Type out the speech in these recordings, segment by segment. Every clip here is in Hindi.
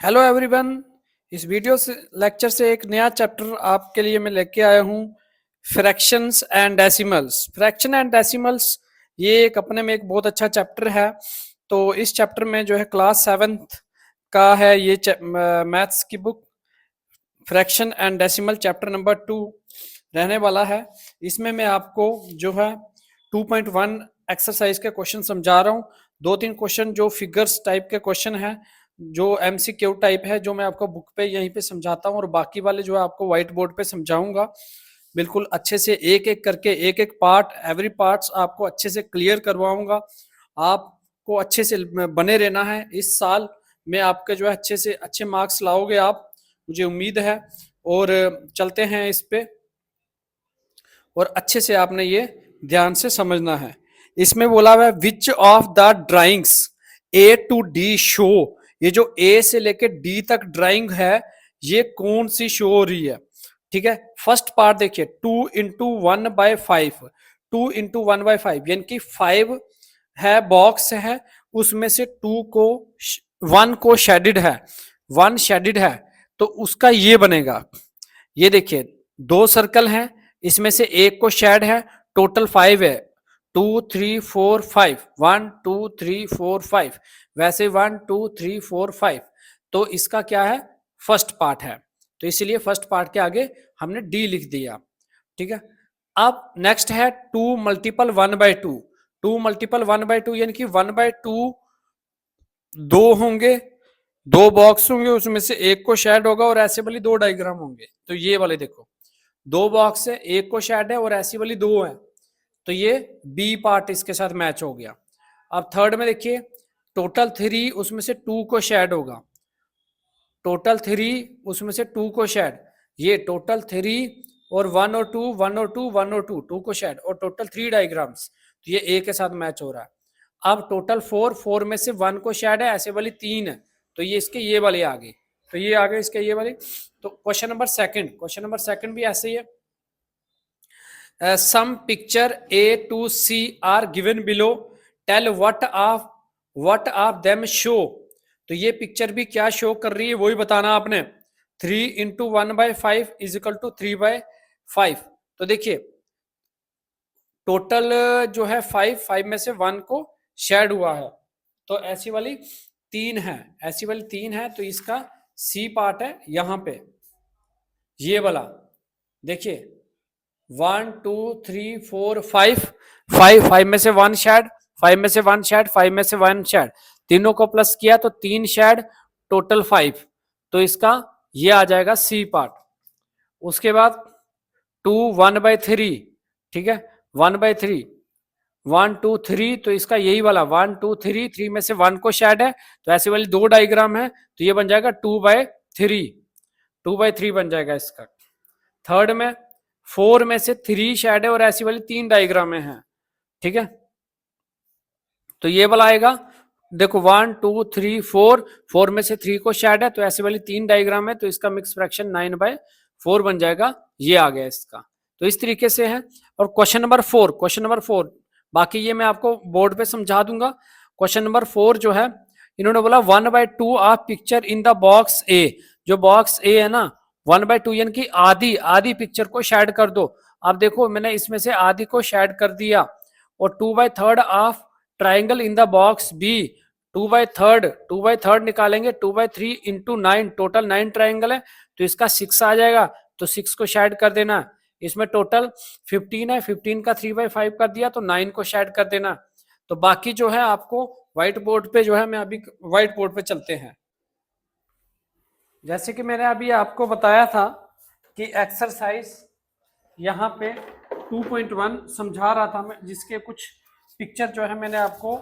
Hello everyone. इस वीडियो से लेक्चर से एक नया चैप्टर आपके लिए मैं लेके आया हूँ। Fractions and decimals. Fraction and decimals ये एक अपने में एक बहुत अच्छा चैप्टर है। तो इस चैप्टर में जो है क्लास सेवन्थ का है ये मैथ्स की book fraction and decimal chapter number 2 रहने वाला है। इसमें मैं आपको जो है 2.1 एक्सरसाइज के क्वेश्चन समझा रहा हूँ। दो तीन क्वेश्चन जो फिगर्स टाइप के क्वेश्चन है, जो एमसीक्यू टाइप है, जो मैं आपको बुक पे यहीं पे समझाता हूँ, और बाकी वाले जो है आपको व्हाइट बोर्ड पे समझाऊंगा। बिल्कुल अच्छे से एक एक करके एक एक पार्ट एवरी पार्ट्स आपको अच्छे से क्लियर करवाऊंगा। आपको अच्छे से बने रहना है। इस साल में आपके जो है अच्छे से अच्छे मार्क्स लाओगे आप, मुझे उम्मीद है। और चलते हैं इस पे, और अच्छे से आपने ये ध्यान से समझना है। इसमें बोला हुआ है which of the drawings A to D show. ये जो ए से लेके डी तक ड्राइंग है, ये कौन सी शो हो रही है? ठीक है, फर्स्ट पार्ट देखिए, 2 into 1/5। 2 into 1/5 यानी कि 5 है, बॉक्स है, उसमें से 1 को शेडिड है, 1 शेडिड है, तो उसका ये बनेगा। ये देखिए, दो सर्कल हैं, इसमें से एक को शेड है, टोटल 5 है। 2 3 4 5, 1 2 3 4 5, वैसे 1 2 3 4 5। तो इसका क्या है? फर्स्ट पार्ट है, तो इसीलिए फर्स्ट पार्ट के आगे हमने डी लिख दिया। ठीक है, अब नेक्स्ट है 2 × 1/2। 2 × 1/2 यानी कि 1/2 दो होंगे, दो बॉक्स होंगे, उसमें से एक को शेड होगा और ऐसे वाली दो डायग्राम होंगे। तो ये वाले देखो, दो बॉक्स है, एक को शेड है और ऐसी वाली दो है, तो ये बी पार्ट इसके साथ मैच हो गया। अब थर्ड में देखिए, टोटल 3, उसमें से 2 को शेड होगा। टोटल 3, उसमें से 2 को शेड, ये टोटल 3 और 1 और 2, 1 और 2, 1 और 2, 2 को शेड, और टोटल 3 डायग्राम्स, तो ये ए के साथ मैच हो रहा है। अब टोटल 4, 4 में से 1 को शेड है, ऐसे वाली 3 है, तो ये इसके ये वाले आ गए, तो ये आ गए इसके ये वाले। तो क्वेश्चन नंबर सेकंड भी ऐसे ही है। Some picture A to C are given below. Tell what of them show. तो ये पिक्चर भी क्या शो कर रही है वही बताना आपने। 3 × 1/5 इज इक्वल टू 3/5। तो देखिए, टोटल जो है 5 में से 1 को शेड हुआ है, तो ऐसी वाली 3 है, ऐसी वाली 3 है, तो इसका सी पार्ट है यहाँ पे, ये वाला। देखिए, 1 2 3 4 5, 5 में से 1 शेड, 5 में से 1 शेड, 5 में से 1 शेड, तीनों को प्लस किया तो 3 शेड, टोटल 5, तो इसका ये आ जाएगा सी पार्ट। उसके बाद 2 1/3, ठीक है, 1/3, 1 2 3, तो इसका यही वाला 1 2 3, 3 में से 1 को शेड है, तो ऐसे वाली दो डायग्राम है, तो ये बन जाएगा 2/3, 2/3 बन जाएगा इसका। थर्ड में 4 में से 3 शेड है और ऐसी वाली 3 डायग्राम है, ठीक है, तो ये वाला आएगा। देखो 1 2 3 4, 4 में से 3 को शेड है, तो ऐसी वाली 3 डायग्राम है, तो इसका मिक्स फ्रैक्शन 9/4 बन जाएगा, ये आ गया इसका। तो इस तरीके से है। और क्वेश्चन नंबर 4, बाकी ये मैं आपको बोर्ड पे समझा दूंगा। क्वेश्चन नंबर 4 जो है, इन्होंने बोला 1/2 of picture in the box A. जो बॉक्स ए है ना, 1/2 यानी कि आधी आधी पिक्चर को शेड कर दो। अब देखो, मैंने इसमें से आधी को शेड कर दिया। और 2/3 of triangle in the box B. 2/3 निकालेंगे, 2/3 इंटू 9, टोटल 9 ट्राइंगल है, तो इसका 6 आ जाएगा, तो 6 को शेड कर देना। इसमें टोटल 15 है, 15 का 3/5 कर दिया, तो 9 को शेड कर देना। तो बाकी जो है आपको व्हाइट बोर्ड पे जो है, मैं अभी व्हाइट बोर्ड पे चलते हैं। जैसे कि मैंने अभी आपको बताया था कि एक्सरसाइज यहाँ पे 2.1 समझा रहा था मैं, जिसके कुछ पिक्चर जो है मैंने आपको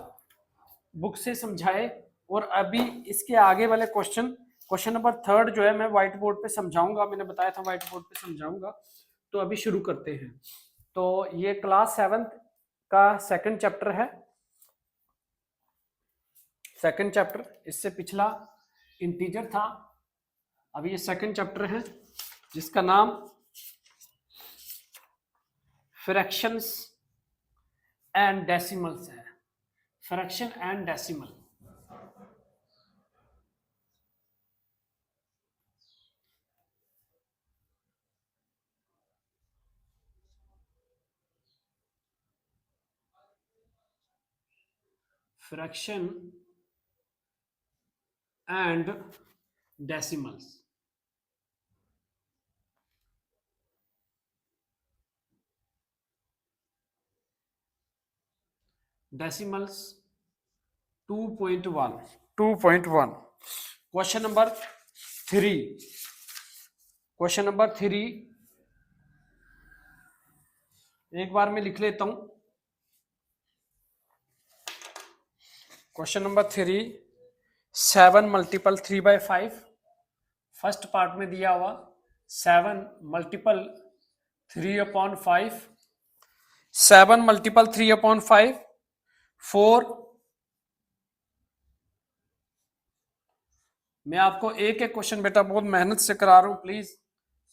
बुक से समझाए, और अभी इसके आगे वाले क्वेश्चन नंबर 3 जो है मैं व्हाइट बोर्ड पे समझाऊंगा। मैंने बताया था व्हाइट बोर्ड पे समझाऊंगा। तो अभी शुरू करते हैं। तो ये क्लास 7 का सेकंड चैप्टर है। सेकंड चैप्टर, इससे पिछला इंटीजर था, अभी ये सेकंड चैप्टर है, जिसका नाम फ्रैक्शंस एंड डेसिमल्स है। Fraction and decimal. Fraction and decimals. Decimals 2.1 question number 3। Question number 3 एक बार मैं लिख लेता हूं। Question number 3, 7 multiple 3/5। First part में दिया हुआ 7 मल्टीपल 3/5, 7 मल्टीपल 3/5, 4। मैं आपको एक एक क्वेश्चन बेटा बहुत मेहनत से करा रहा हूं, प्लीज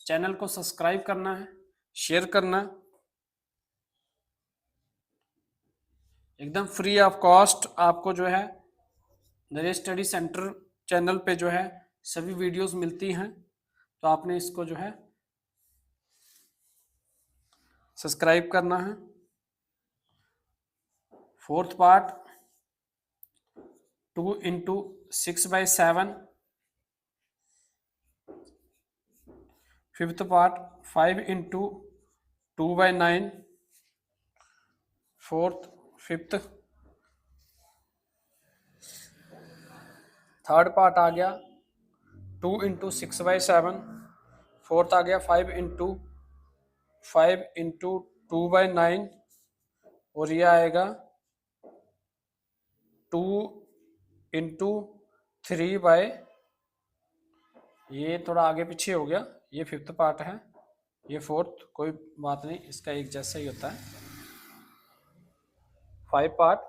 चैनल को सब्सक्राइब करना है, शेयर करना है, एकदम फ्री ऑफ कॉस्ट। आपको जो है नरेश स्टडी सेंटर चैनल पे जो है सभी वीडियोस मिलती हैं, तो आपने इसको जो है सब्सक्राइब करना है। Fourth part 2 into 6/7। Fifth part 5 into 2/9। Fourth fifth. Third part आ गया 2 इंटू 6/7। फोर्थ आ गया 5 इंटू 2/9। और ये आएगा 2 इंटू 3/। ये थोड़ा आगे पीछे हो गया, ये फिफ्थ पार्ट है, ये फोर्थ, कोई बात नहीं, इसका एक जैसा ही होता है। 5 part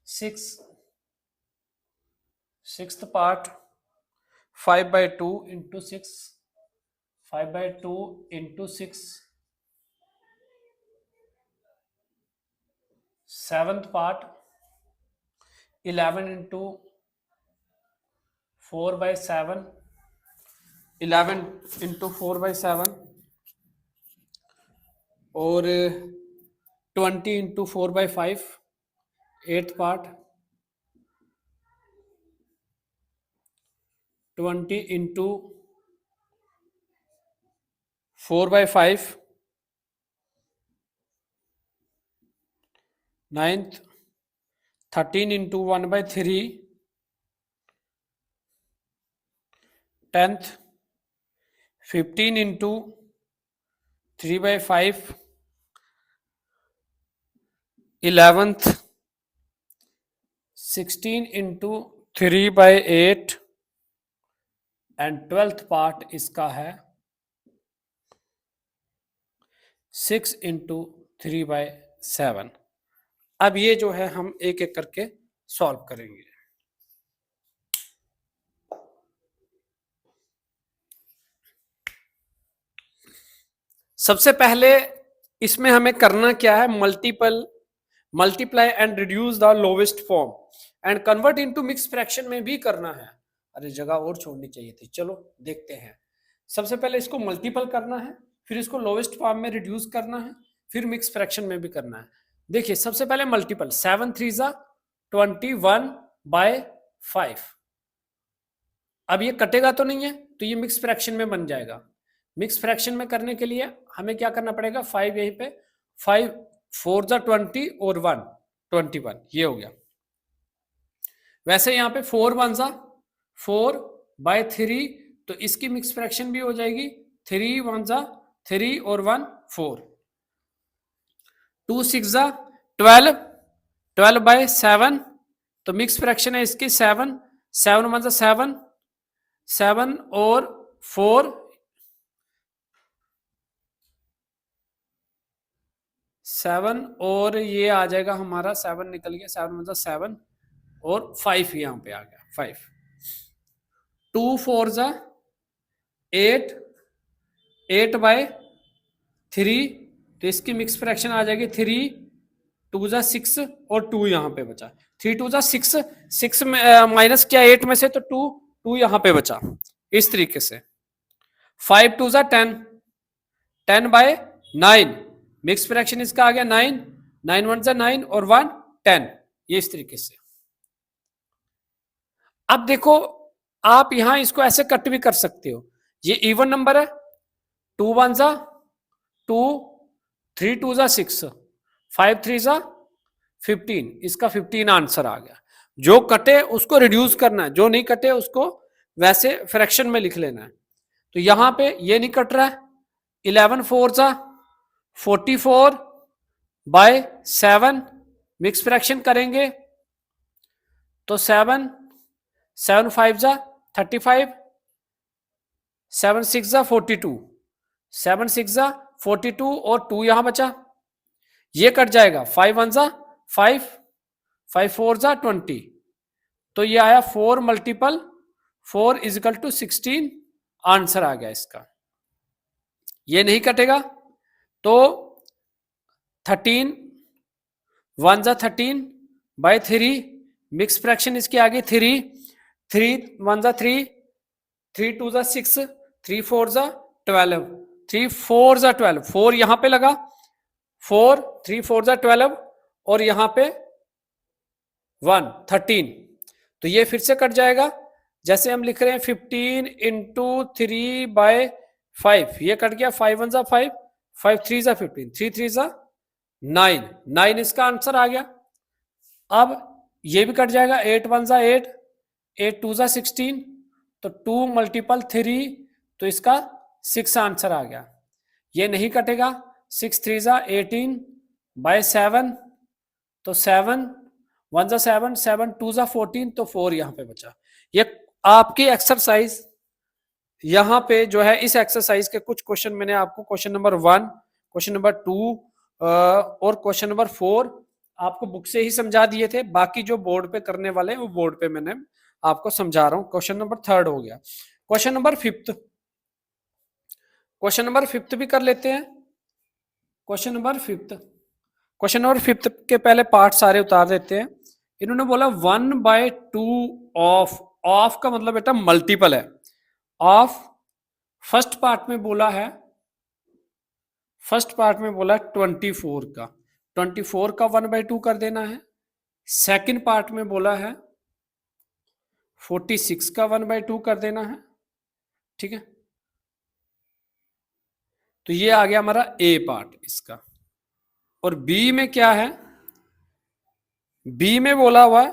6, sixth part 5/2 into 6, 5/2 into 6। Seventh part 11 into 4/7, 11 into 4/7। और 20 into 4/5, eighth part 20 into 4/5, ninth 13 into 1/3, 10th 15 into 3/5, 11th 16 into 3/8। And 12th part इसका है 6 इंटू 3/7। अब ये जो है हम एक एक करके सॉल्व करेंगे। सबसे पहले इसमें हमें करना क्या है, multiply and reduce the lowest form and convert into mix fraction में भी करना है। अरे जगह और छोड़नी चाहिए थी, चलो देखते हैं। सबसे पहले इसको मल्टीपल करना है, फिर इसको लोवेस्ट फॉर्म में रिड्यूस करना है, फिर मिक्स फ्रैक्शन में भी करना है। देखिए सबसे पहले मल्टीपल 7 3 जा 21/5। अब ये कटेगा तो नहीं है, तो ये मिक्स फ्रैक्शन में बन जाएगा। मिक्स फ्रैक्शन में करने के लिए हमें क्या करना पड़ेगा, 5 यहीं पे, 5 4 जा 20 और 1 21, ये हो गया। वैसे यहाँ पे 4 1 जा 4/3, तो इसकी मिक्स फ्रैक्शन भी हो जाएगी 3 1 जा 3 और 1 4। 2 6 जा 12, 12/7, तो मिक्स फ्रैक्शन है इसकी 7 7 1 जा 7, 7 और 4, 7 और ये आ जाएगा हमारा 7 निकल गया, 7 मतलब 7 और 5 यहाँ पे आ गया 5। 2 4 जा 8, 8/3, तो इसकी मिक्स फ्रैक्शन आ जाएगी 3 2 जा 6 और 2 यहाँ पे बचा। 3 2 जा 6, 6 में माइनस किया 8 में से, तो 2 यहाँ पे बचा, इस तरीके से। 5 2 जा 10, 10/9, मिक्स फ्रैक्शन इसका आ गया 9, 9 1 जा 9 और 1 10, ये इस तरीके से। अब देखो आप यहां इसको ऐसे कट भी कर सकते हो, ये इवन नंबर है, 2 1 जा 2, 3 2 जा 6, 5 3 जा 15, इसका 15 आंसर आ गया। जो कटे उसको रिड्यूस करना है, जो नहीं कटे उसको वैसे फ्रैक्शन में लिख लेना है। तो यहां पे ये नहीं कट रहा है, 11 4 जा 44 बाय 7, मिक्स फ्रैक्शन करेंगे तो 7 7 5 जा 35, 7 6 जा 42, 7 6 जा 42 और 2 यहां बचा, ये कट जाएगा, 5 1 जा 5, 5 4 जा 20, तो ये आया 4 मल्टीपल 4 इजिकल टू 16, आंसर आ गया इसका। ये नहीं कटेगा तो 13 1 जा 13 बाय 3, मिक्स फ्रैक्शन इसके आगे 3 3 1 जा 3, 3 2 जा 6, 3 4 जा 12, 3 4 जा 12, 4 यहां पे लगा, 4 3 4 जा 12 और यहां पे 1 13, तो ये फिर से कट जाएगा। जैसे हम लिख रहे हैं 15 इंटू 3 बाय 5, ये कट गया, 5 1 जा 5, 5 3 जा 15, 3 3 जा 9, 9 इसका आंसर आ गया। अब ये भी कट जाएगा, 8 1 जा 8, 8 2 जा 16, तो 2 मल्टीपल 3, तो इसका 6 आंसर आ गया। ये नहीं कटेगा, 6 3 जा 18 बाय 7, तो 7 1 जा 7, 7 2 जा 14, तो 4 यहां पे बचा। ये आपकी एक्सरसाइज यहां पे जो है, इस एक्सरसाइज के कुछ क्वेश्चन मैंने आपको क्वेश्चन नंबर 1, क्वेश्चन नंबर 2 और क्वेश्चन नंबर 4 आपको बुक से ही समझा दिए थे। बाकी जो बोर्ड पे करने वाले हैं वो बोर्ड पे मैंने आपको समझा रहा हूं। क्वेश्चन नंबर 3 हो गया। क्वेश्चन नंबर 5, क्वेश्चन नंबर 5 भी कर लेते हैं। क्वेश्चन नंबर 5, क्वेश्चन नंबर 5 के पहले पार्ट सारे उतार देते हैं। इन्होंने बोला 1/2 ऑफ, ऑफ का मतलब बेटा मल्टीपल है ऑफ, फर्स्ट पार्ट में बोला है, फर्स्ट पार्ट में बोला 24 का, 24 का 1/2 कर देना है। सेकंड पार्ट में बोला है 46 का 1/2 कर देना है, ठीक है। तो ये आ गया हमारा ए पार्ट इसका। और बी में क्या है, बी में बोला हुआ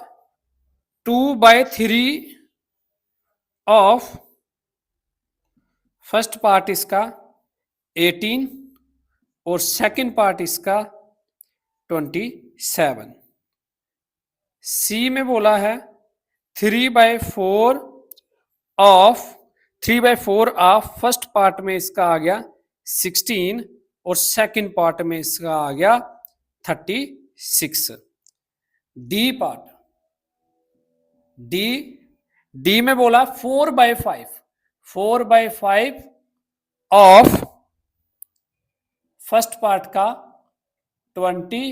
2/3 ऑफ, फर्स्ट पार्ट इसका 18 और सेकंड पार्ट इसका 27। सी में बोला है 3/4 ऑफ, 3/4 ऑफ, फर्स्ट पार्ट में इसका आ गया 16 और सेकंड पार्ट में इसका आ गया 36। डी पार्ट, डी, डी में बोला 4/5, 4/5 ऑफ, फर्स्ट पार्ट का 20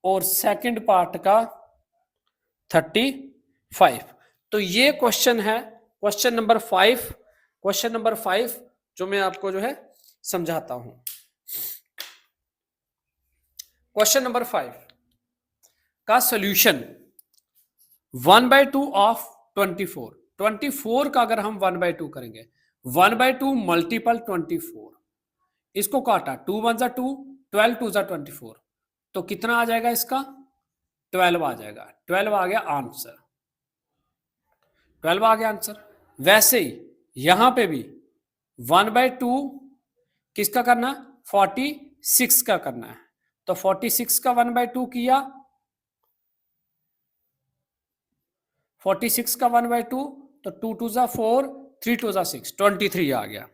और सेकंड पार्ट का 35। तो ये क्वेश्चन है, क्वेश्चन नंबर 5, क्वेश्चन नंबर 5 जो मैं आपको जो है समझाता हूं। क्वेश्चन नंबर 5 का सॉल्यूशन 1/2 ऑफ 24, 24 का अगर हम 1/2 करेंगे, 1/2 मल्टीपल 24, इसको काटा, 2 1 जा 2, 12 2 जा 24, तो कितना आ जाएगा इसका, 12 आ जाएगा। 12 आ गया आंसर, 12 आ गया आंसर। वैसे ही यहां पे भी 1/2 किसका करना, 46 का करना है, तो 46 का 1/2 किया, 46 का 1/2, तो 2 2 जा 4, 3 2 जा 6, 23 आ गया।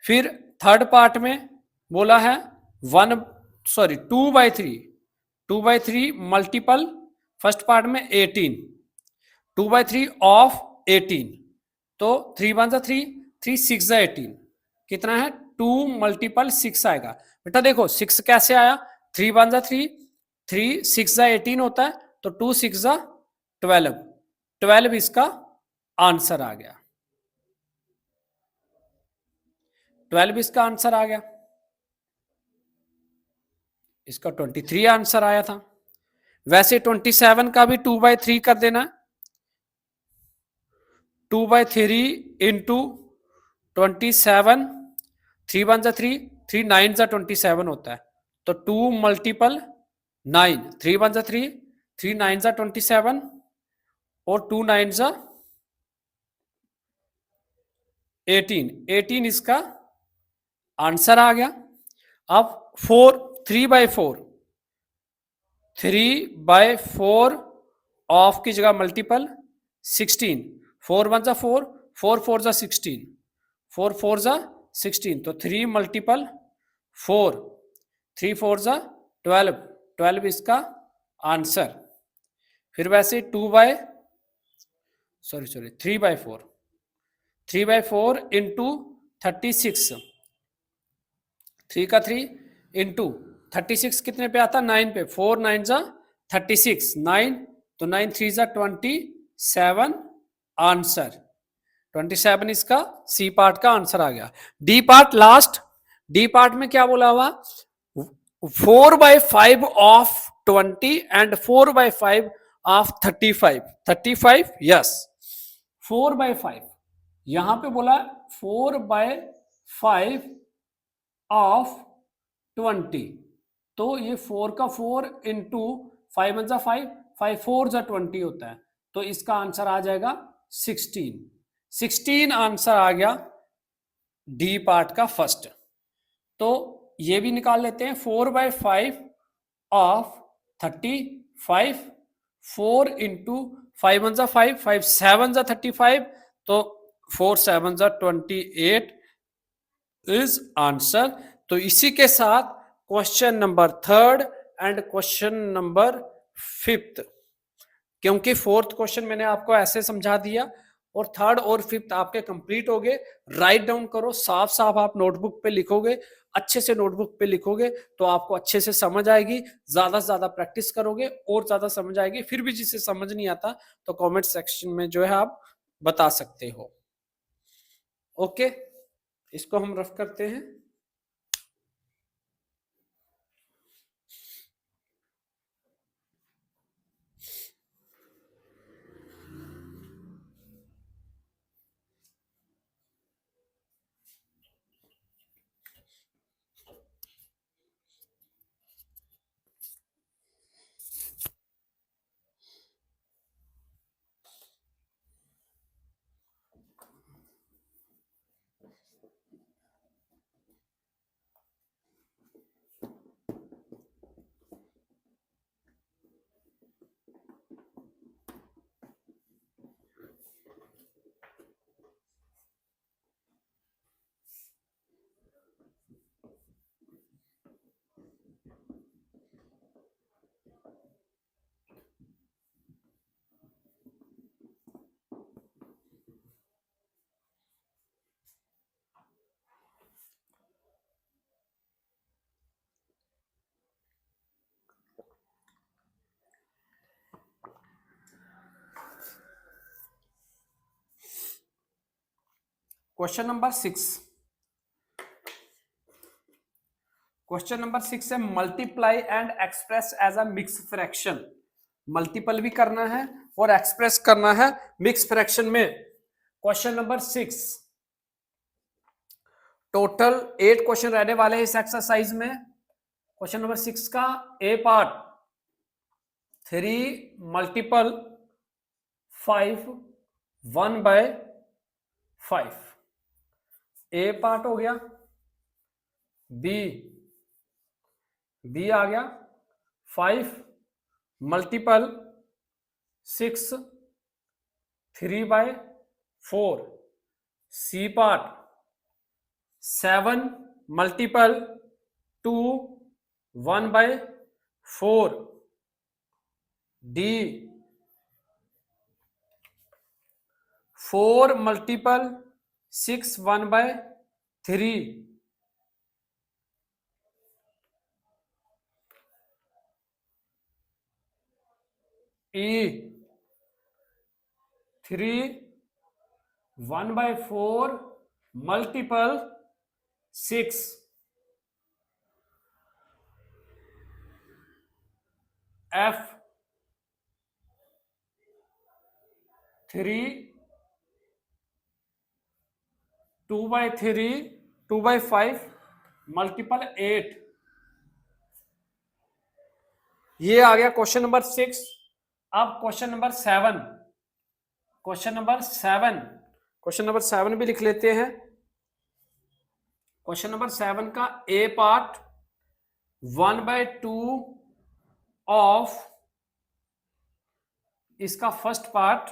फिर थर्ड पार्ट में बोला है 2/3, 2/3 मल्टीपल, फर्स्ट पार्ट में 18, 2/3 ऑफ 18, तो 3 1 जा 3, 3 6 जा 18, कितना है 2 मल्टीपल 6 आएगा। बेटा देखो 6 कैसे आया, 3 1 जा 3, 3 6 जा 18 होता है, तो 2 6 जा 12, 12 इसका आंसर आ गया, 12 इसका आंसर आ गया। इसका 23 आंसर आया था। वैसे 27 का भी 2/3 कर देना, 2/3 इंटू 27, 3 1 3, 3 9 27 होता है, तो 2 मल्टीपल 9, 3 1 3, 3 9 27 और 2 9 18, 18 इसका आंसर आ गया। अब 3/4, 3/4 ऑफ की जगह मल्टीपल 16, 4 1 4, 4 4 16, 4 4 16, तो 3 मल्टीपल 4, 3 4 12, 12 इसका आंसर। फिर वैसे 3/4, 3/4 इंटू 36, 3 का 3 इंटू 36 कितने पे आता, 9 पे, 4 9 36, 9, तो 9 3 27 आंसर, 27 इसका सी पार्ट का आंसर आ गया। D part last, D part में क्या बोला हुआ, 4/5 ऑफ 20 एंड 4/5 ऑफ 35, 35 यस, 4/5 यहां पे बोला 4/5 ऑफ 20, तो ये 4 का 4 इंटू 5 1 5, 5 4 20 होता है, तो इसका आंसर आ जाएगा 16, 16 आंसर आ गया डी पार्ट का फर्स्ट। तो ये भी निकाल लेते हैं, 4/5 ऑफ 35, 4 इंटू 5 1 5, 5 7 35, तो 4 7 28 इज आंसर। तो इसी के साथ question number 3 and question number 5, क्योंकि 4th क्वेश्चन मैंने आपको ऐसे समझा दिया और 3rd और 5th आपके कंप्लीट हो गए। राइट डाउन करो, साफ साफ आप नोटबुक पे लिखोगे, अच्छे से नोटबुक पे लिखोगे तो आपको अच्छे से समझ आएगी, ज्यादा से ज्यादा प्रैक्टिस करोगे और ज्यादा समझ आएगी। फिर भी जिसे समझ नहीं आता तो कमेंट सेक्शन में जो है आप बता सकते हो। ओके, इसको हम रफ करते हैं। क्वेश्चन नंबर 6, क्वेश्चन नंबर 6 है multiply and express as a mix fraction. Multiple भी करना है और एक्सप्रेस करना है मिक्स फ्रैक्शन में। क्वेश्चन नंबर 6, टोटल 8 क्वेश्चन रहने वाले हैं इस एक्सरसाइज में। क्वेश्चन नंबर 6 का A part 3 multiple 5 1/5, A part हो गया। बी आ गया 5 multiple 6 3/4, C part 7 multiple 2 1/4, D 4 multiple 6 1/3, E 3 1/4 multiple 6, F 3, 2/3, 2/5 multiple 8। ये आ गया क्वेश्चन नंबर 6। अब क्वेश्चन नंबर 7, क्वेश्चन नंबर 7 भी लिख लेते हैं। क्वेश्चन नंबर 7 का ए पार्ट 1/2 ऑफ, इसका फर्स्ट पार्ट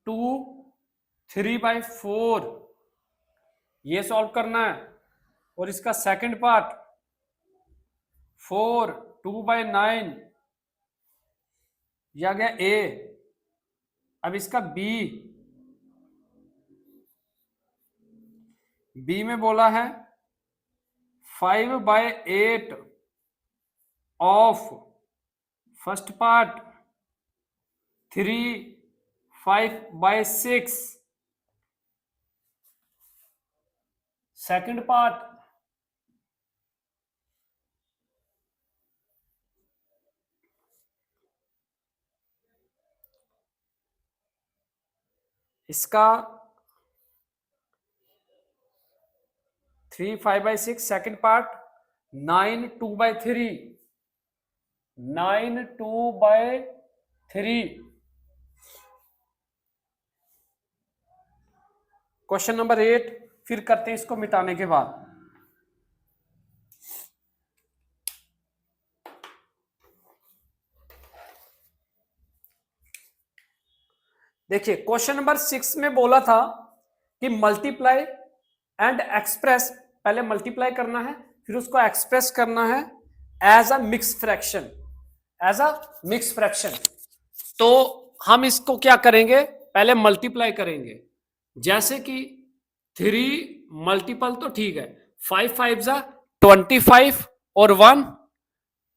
2 3/4 ये सॉल्व करना है, और इसका सेकंड पार्ट 4 2/9 यह गया ए। अब इसका बी में बोला है 5/8 of first part 3 5/6 second part इसका 3 5/6 सेकंड पार्ट 9 2/3 9 2/3। क्वेश्चन नंबर 8 फिर करते हैं इसको मिटाने के बाद। देखिए क्वेश्चन नंबर 6 में बोला था कि मल्टीप्लाई एंड एक्सप्रेस, पहले मल्टीप्लाई करना है फिर उसको एक्सप्रेस करना है as a mix fraction, as a mix fraction. तो हम इसको क्या करेंगे, पहले मल्टीप्लाई करेंगे। जैसे कि 3 मल्टीपल तो ठीक है, 5 5 जा 25 और 1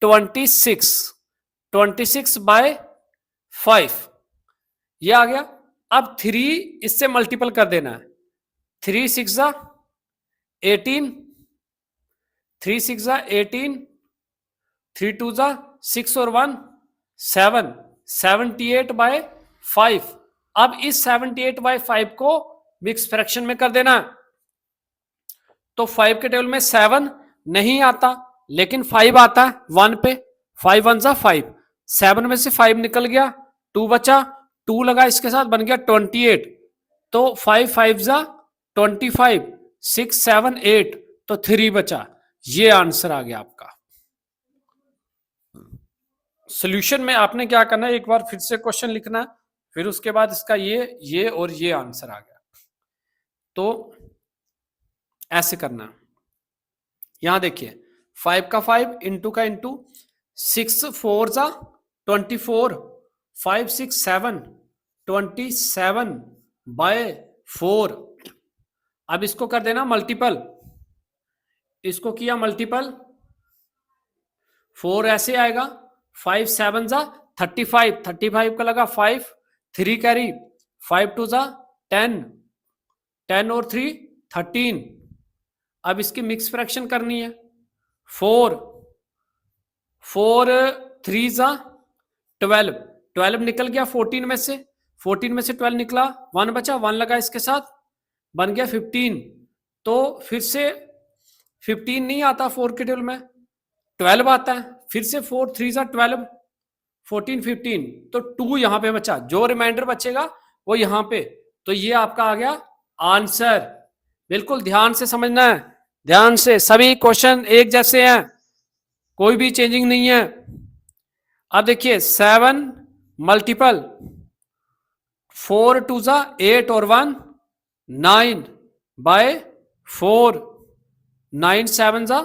26, 26/5 ये आ गया। अब 3 इससे मल्टीपल कर देना है, 3 6 जा 18, 3 6 जा 18, 3 2 जा 6 और 1 7, 78/5। अब इस 78/5 को मिक्स फ्रैक्शन में कर देना। तो 5 के टेबल में 7 नहीं आता, लेकिन 5 आता है 1 पे, 5 1 जा 5, 7 में से 5 निकल गया, 2 बचा, 2 लगा इसके साथ बन गया 28। तो 5 5 जा 25, 6 7 8 तो 3 बचा। ये आंसर आ गया आपका। सॉल्यूशन में आपने क्या करना है, एक बार फिर से क्वेश्चन लिखना है, फिर उसके बाद इसका ये और ये आंसर आ गया। तो ऐसे करना, यहां देखिए 5 का 5 इंटू का इंटू, 6 4 जा 24, 5 6 7 27/4। अब इसको कर देना मल्टीपल, इसको किया मल्टीपल, 4 ऐसे आएगा, 5 7 जा 35, 35 का लगा 5, 3 कैरी, 5 2 जा 10, 10 और 3 13। अब इसकी मिक्स फ्रैक्शन करनी है, 4 4 3 जा 12, 12 निकल गया 14 में से, 14 में से 12 निकला, 1 बचा, 1 लगा इसके साथ, बन गया 15। तो फिर से 15 नहीं आता 4 के टेबल में, 12 आता है, फिर से 4 3 जा 12, 14 15, तो 2 यहां पे बचा, जो रिमाइंडर बचेगा वो यहां पे। तो ये आपका आ गया आंसर। बिल्कुल ध्यान से समझना है, ध्यान से, सभी क्वेश्चन एक जैसे हैं, कोई भी चेंजिंग नहीं है। अब देखिए 7 मल्टीपल, 4 2 जा 8 और 1 9/4, 9 7 जा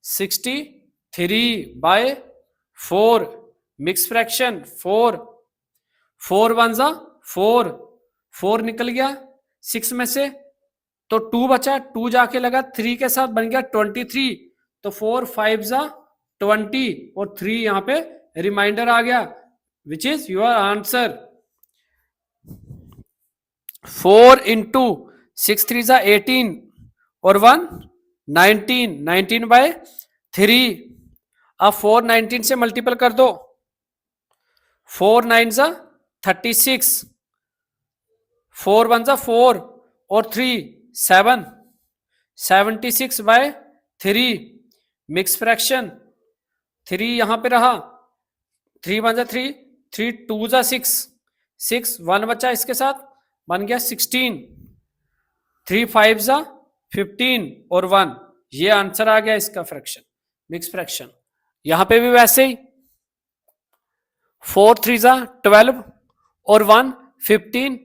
63/4। मिक्स फ्रैक्शन 4 4 1 जा 4, 4 निकल गया 6 में से, तो 2 बचा, 2 जाके लगा 3 के साथ, बन गया 23। तो 4 5 जा 20 और 3 यहां पे रिमाइंडर आ गया, which is your answer. 4 into 6 3 जा 18 और 1 19, 19/3। अब 4 19 से मल्टीपल कर दो, 4 9 जा 36, 4 वन जा 4 और 3 7, 76/3 मिक्स फ्रैक्शन 3 यहां पे रहा, 3 वन जा 3, 3 2 जा 6, 6 1 बचा इसके साथ, बन गया 16, 3 5 जा 15 और 1, ये आंसर आ गया इसका फ्रैक्शन, मिक्स फ्रैक्शन। यहां पे भी वैसे ही 4 3 जा 12 और 1 15,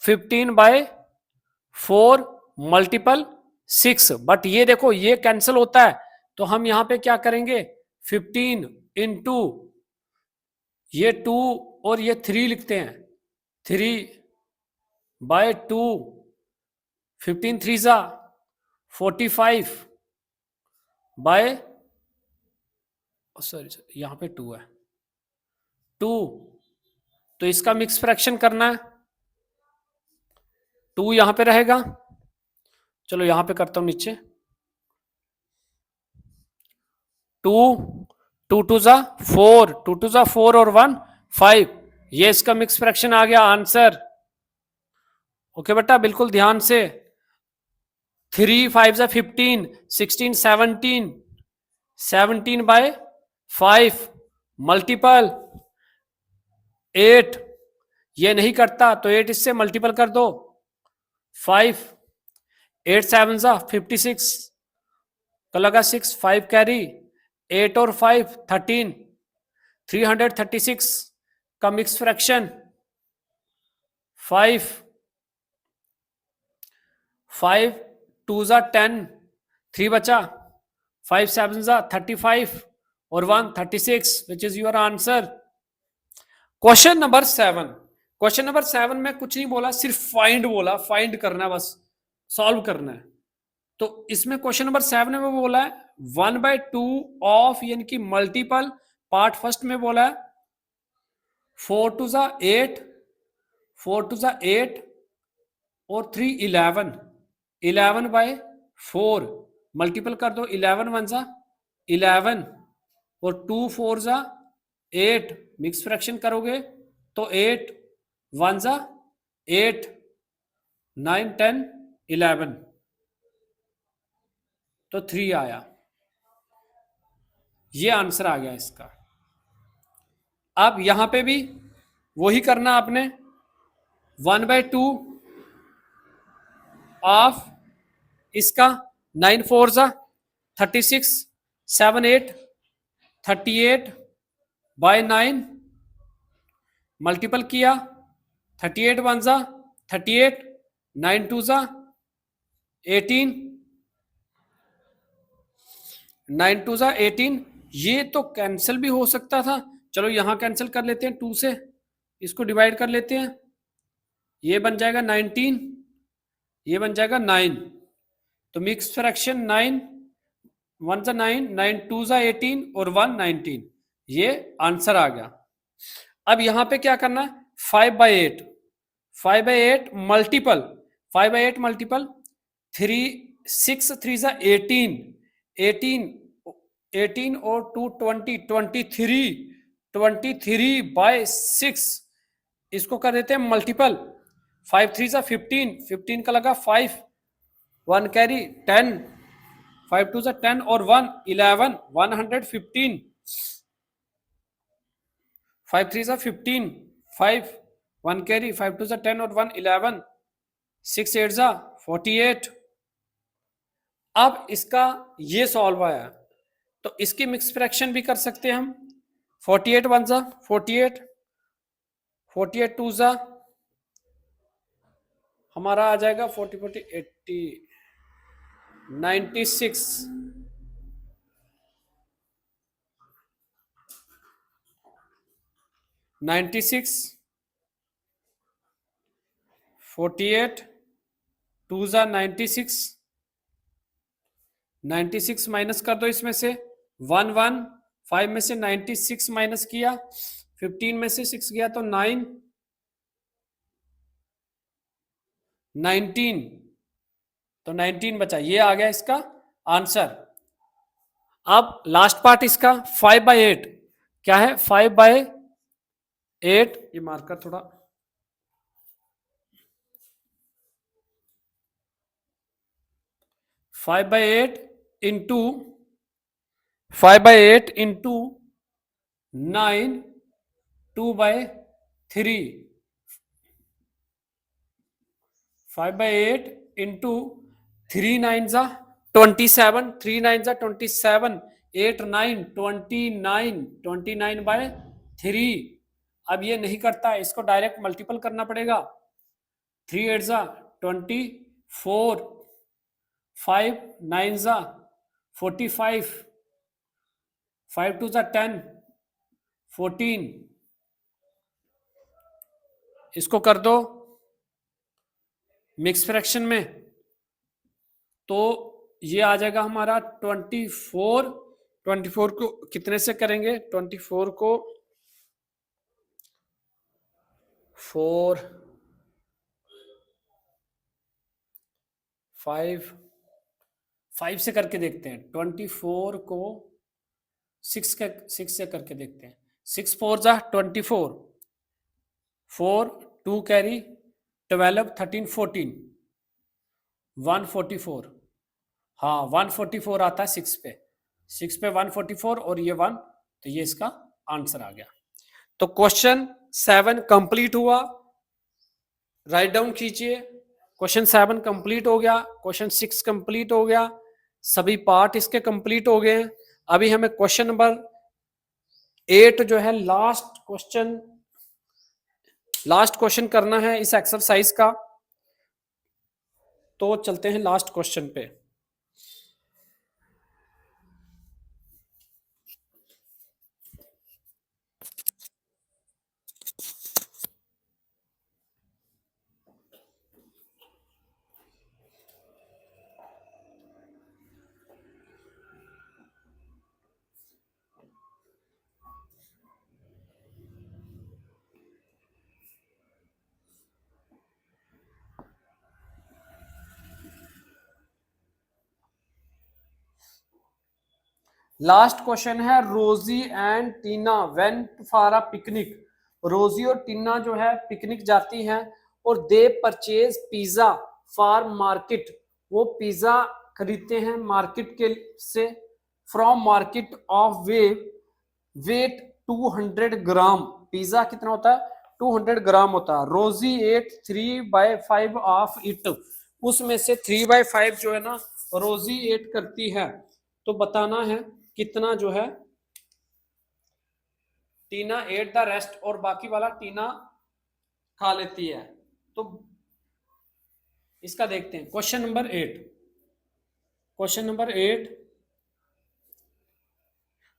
15/4 मल्टीपल 6, बट ये देखो ये कैंसिल होता है, तो हम यहां पे क्या करेंगे, 15 इंटू ये 2 और ये 3 लिखते हैं, 3/2, 15 3 जा 45 बाय, सॉरी यहां पे 2 है, 2, तो इसका मिक्स फ्रैक्शन करना है, 2 यहां पे रहेगा, चलो यहां पे करता हूं नीचे, 2 2 2 जा 4, 2 2 जा 4 और 1 5, ये इसका मिक्स फ्रैक्शन आ गया आंसर। ओके बेटा बिल्कुल ध्यान से, 3 5 जा 15, 16 17, 17/5 मल्टीपल 8, ये नहीं करता तो 8 इससे मल्टीपल कर दो, 5 8 7 जा 56, तो लगा 6 5 कैरी, 8 और 5 13, 336 का मिक्स फ्रैक्शन 5 5 2 जा 10, 3 बचा, 5 7 जा 35 और 1 36, which is your answer. Question number 7, question number 7 में कुछ नहीं बोला, सिर्फ फाइंड बोला, फाइंड करना है बस, सॉल्व करना है। तो इसमें क्वेश्चन नंबर 7 में बोला है 1/2 ऑफ, यानी कि मल्टीपल पार्ट फर्स्ट में बोला है 4 2 जा 8, 4 2 जा 8 और 3 11, 11/4 मल्टीपल कर दो, 11 1 जा 11 और 2 4 जा 8, मिक्स फ्रैक्शन करोगे तो 8 1 जा 8, 9 10 11, तो 3 आया, ये आंसर आ गया इसका। अब यहां पे भी वही करना आपने, 1/2 ऑफ इसका 9 4 जा 36, 7 8 38/9 मल्टीपल किया, 38 1 जा 38, 9 2 जा 18, 9 2 जा 18, ये तो कैंसिल भी हो सकता था, चलो यहां कैंसिल कर लेते हैं, 2 से इसको डिवाइड कर लेते हैं, ये बन जाएगा 19, ये बन जाएगा 9, तो मिक्स फ्रैक्शन 9 1 जा 9, 9 2 जा 18 और 1 19, ये आंसर आ गया। अब यहां पे क्या करना है, 5/8, 5/8 मल्टीपल, 5/8 मल्टीपल 3 6 3 जा 18, 18 18 और 2 20, 23/6, इसको कर देते हैं मल्टीपल, 5 3 जा 15, 15 का लगा 5, 1 कैरी 10, 5 2 जा 10 और 1 11, 115, 5 3 जा 15, 5 1 कैरी, 5 2 जा 10 और 1 11, 6 8 जा 48। अब इसका ये सॉल्व आया, तो इसकी मिक्स फ्रैक्शन भी कर सकते हैं हम, 48 1 जा 48, 48 2 जा हमारा आ जाएगा 40 40 80 96, 96 48 2 जा 96, 96 माइनस कर दो इसमें से 1 1, 5 में से 96 माइनस किया, 15 में से 6 गया तो 9, 19, तो 19 बचा, ये आ गया इसका आंसर। अब लास्ट पार्ट इसका 5/8 क्या है, 5/8 8, ये मार्कर थोड़ा, 5/8 इंटू 5/8 इंटू 9, 2/3, 5/8 इंटू 3 9 जा 27, 3 9 जा 27, 8 9 29, 29/3। अब ये नहीं करता है, इसको डायरेक्ट मल्टीपल करना पड़ेगा। 3 8 जा 24, 5 9 जा 45, 5 2 जा 10, 14, इसको कर दो मिक्स फ्रैक्शन में, तो ये आ जाएगा हमारा 24। 24 को कितने से करेंगे? 24 को 4 5 से करके देखते हैं। 24 को 6 से करके देखते हैं। 6 4 जा 24, 4 2 कैरी 12 13 14, 144। हाँ 144 आता है 6 पे, 6 पे 144 और ये 1, तो ये इसका आंसर आ गया। तो क्वेश्चन 7 कंप्लीट हुआ, राइट डाउन कीजिए। क्वेश्चन 7 कंप्लीट हो गया, क्वेश्चन 6 कंप्लीट हो गया, सभी पार्ट इसके कंप्लीट हो गए। अभी हमें क्वेश्चन नंबर 8 जो है लास्ट क्वेश्चन करना है इस एक्सरसाइज का। तो चलते हैं लास्ट क्वेश्चन पे। लास्ट क्वेश्चन है, Rosy and Tina went for a picnic. Rosy और टीना जो है पिकनिक जाती हैं और they purchase pizza for market. वो पिज्जा खरीदते हैं मार्केट के से, from market of weight 200 gram. Pizza कितना होता है? 200 ग्राम होता है। रोजी एट 3/5 ऑफ इट। उसमें से 3/5 जो है ना रोजी एट करती है। तो बताना है कितना जो है टीना एट द रेस्ट, और बाकी वाला टीना खा लेती है। तो इसका देखते हैं क्वेश्चन नंबर 8। क्वेश्चन नंबर 8,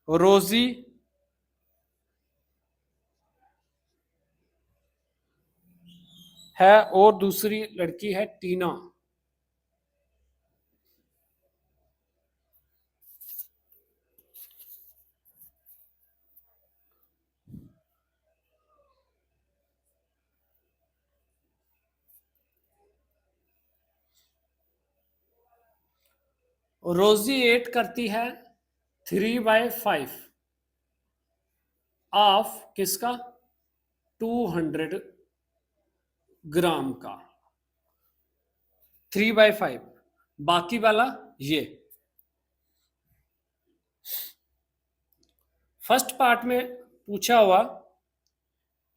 रोजी है और दूसरी लड़की है टीना। रोजी एट करती है 3/5 ऑफ किसका? 200 ग्राम का। 3/5, बाकी वाला ये। फर्स्ट पार्ट में पूछा हुआ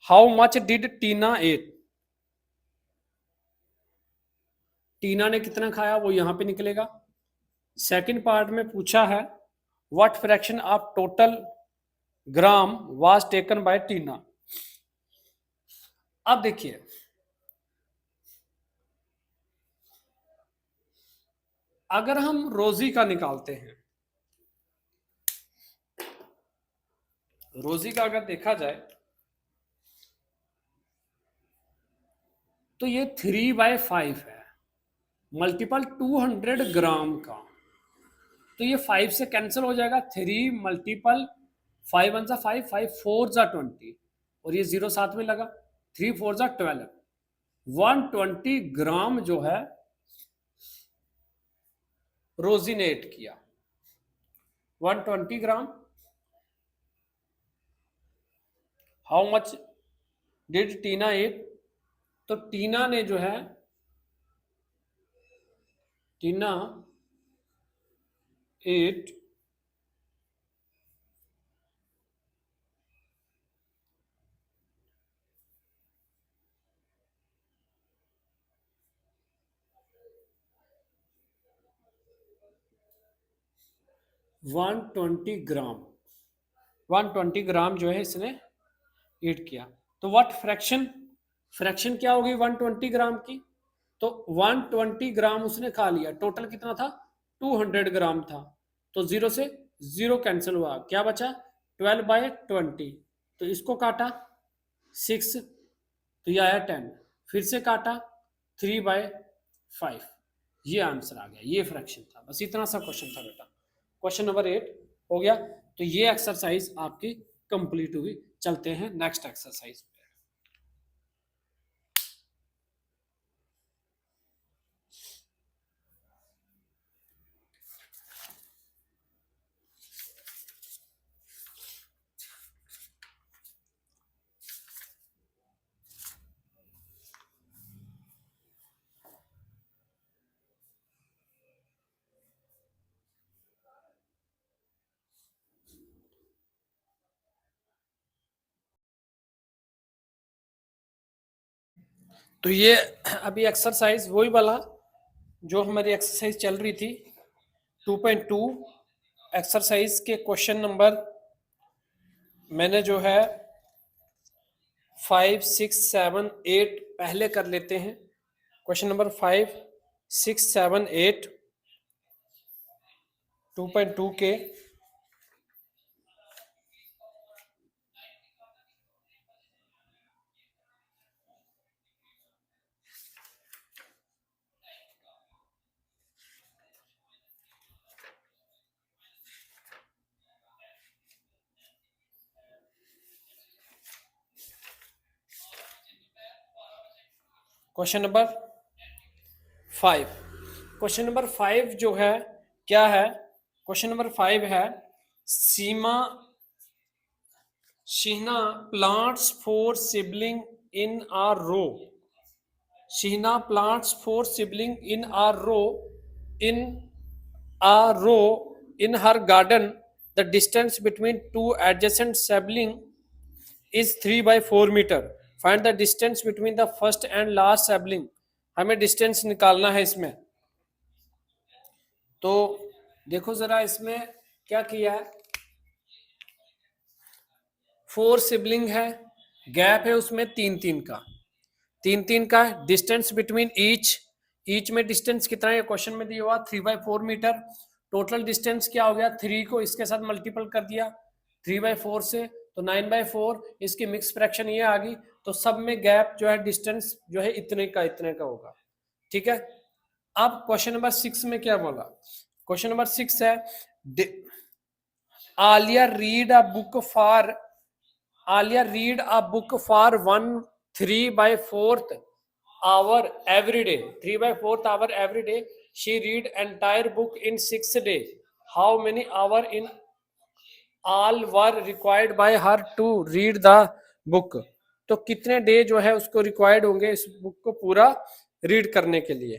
how much did Tina ate. Tina ने कितना खाया वो यहां पे निकलेगा। सेकंड पार्ट में पूछा है what fraction of total gram was taken by Tina. अब देखिए अगर हम रोजी का निकालते हैं, रोजी का अगर देखा जाए तो ये 3/5 है, मल्टीपल 200 ग्राम का। तो ये 5 से कैंसिल हो जाएगा। 3 मल्टीपल 5 1 5, 5 4 20, और ये 0 साथ में लगा। 3 4 12, 120 ग्राम जो है रोजी ने एट किया। 120 gram. How much did Tina ate, तो टीना ने जो है, टीना एट 120 ग्राम, 120 ग्राम जो है इसने ईट किया। तो व्हाट फ्रैक्शन, फ्रैक्शन क्या होगी 120 ग्राम की, तो 120 ग्राम उसने खा लिया। टोटल कितना था 200 ग्राम था, तो जीरो से जीरो कैंसिल हुआ, क्या बचा 12/20। तो इसको काटा 6, तो ये आया 10, फिर से काटा 3/5, ये आंसर आ गया, ये फ्रैक्शन था। बस इतना सा क्वेश्चन था बेटा। क्वेश्चन नंबर 8 हो गया। तो ये एक्सरसाइज आपकी कंप्लीट हुई। चलते हैं नेक्स्ट एक्सरसाइज पे। तो ये अभी एक्सरसाइज वही वाला जो हमारी एक्सरसाइज चल रही थी 2.2 एक्सरसाइज के क्वेश्चन नंबर मैंने जो है 5, 6, 7, 8 पहले कर लेते हैं। क्वेश्चन नंबर 5, 6, 7, 8 2.2 के क्वेश्चन नंबर 5, क्वेश्चन नंबर 5 जो है क्या है, क्वेश्चन नंबर 5 है Seema Sheena plants 4 sapling in a row, Sheena plants 4 sapling in a row, in a row in her garden. The distance between two adjacent siblings is 3/4 meter. Find the distance between the first and last sibling. हमें डिस्टेंस निकालना है इसमें। तो देखो जरा इसमें क्या किया है, 4 सिबलिंग है, गैप है उसमें 3-3 का, 3-3 का डिस्टेंस बिटवीन ईच में डिस्टेंस कितना है क्वेश्चन में दिया हुआ 3/4 मीटर। टोटल डिस्टेंस क्या हो गया, 3 को इसके साथ मल्टीपल कर दिया 3/4 से, तो 9/4, इसकी मिक्स फ्रैक्शन ये आ गई। तो सब में गैप जो है डिस्टेंस जो है इतने का होगा। ठीक है। अब क्वेश्चन नंबर 6 में क्या बोला, क्वेश्चन नंबर 6 है Alia read a book for, Alia read a book for 3/4 hour every day. 3/4 hour every day. She read entire book in 6 days. How many hours in all were required by her to read the book? तो कितने डे जो है उसको रिक्वायर्ड होंगे इस बुक को पूरा रीड करने के लिए।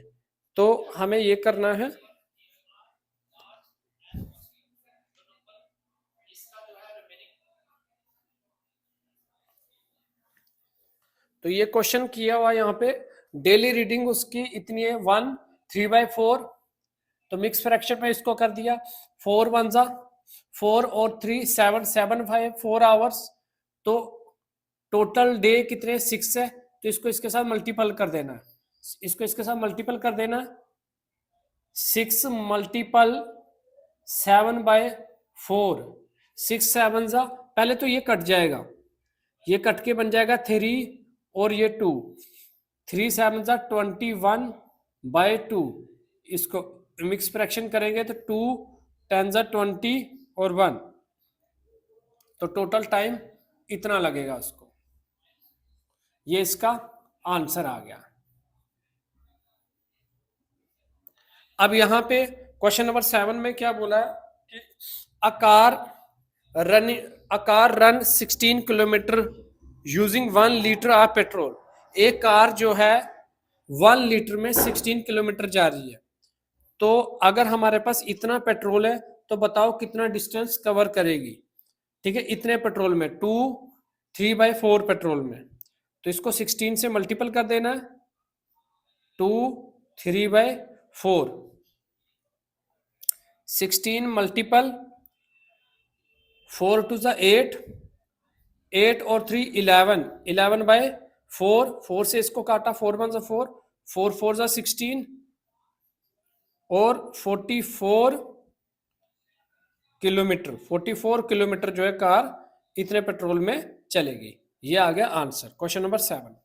तो हमें ये करना है, तो ये क्वेश्चन किया हुआ यहाँ पे डेली रीडिंग उसकी इतनी है 1 3/4, तो मिक्स फ्रैक्शन में इसको कर दिया 4 1 जा 4 और 3 7 7 5 4 आवर्स। तो टोटल डे कितने 6 है, तो इसको इसके साथ मल्टीपल कर देना, इसको इसके साथ मल्टीपल कर देना 6 मल्टीपल 7/4, 6 7 जा, पहले तो ये कट जाएगा, ये कट के बन जाएगा 3 और ये 2, 3 7 जा 21/2, इसको मिक्स फ्रैक्शन करेंगे तो 2 10 जा 20 और 1, तो टोटल टाइम इतना लगेगा उसको। ये इसका आंसर आ गया। अब यहां पे क्वेश्चन नंबर 7 में क्या बोला है कि अकार run 16 kilometre using 1 litre of petrol. एक कार जो है 1 लीटर में 16 किलोमीटर जा रही है। तो अगर हमारे पास इतना पेट्रोल है तो बताओ कितना डिस्टेंस कवर करेगी। ठीक है, इतने पेट्रोल में 3/4 पेट्रोल में, तो इसको 16 से मल्टीपल कर देना है। 2 3/4, 16 मल्टीपल 4 टू ज़ा 8, 8 और 3 11, 11/4, 4 से इसको काटा, 4 1 ज़ा 4, 4 4 ज़ा 16 और 44 किलोमीटर, 44 किलोमीटर जो है कार इतने पेट्रोल में चलेगी। ये आ गया answer, question number 7।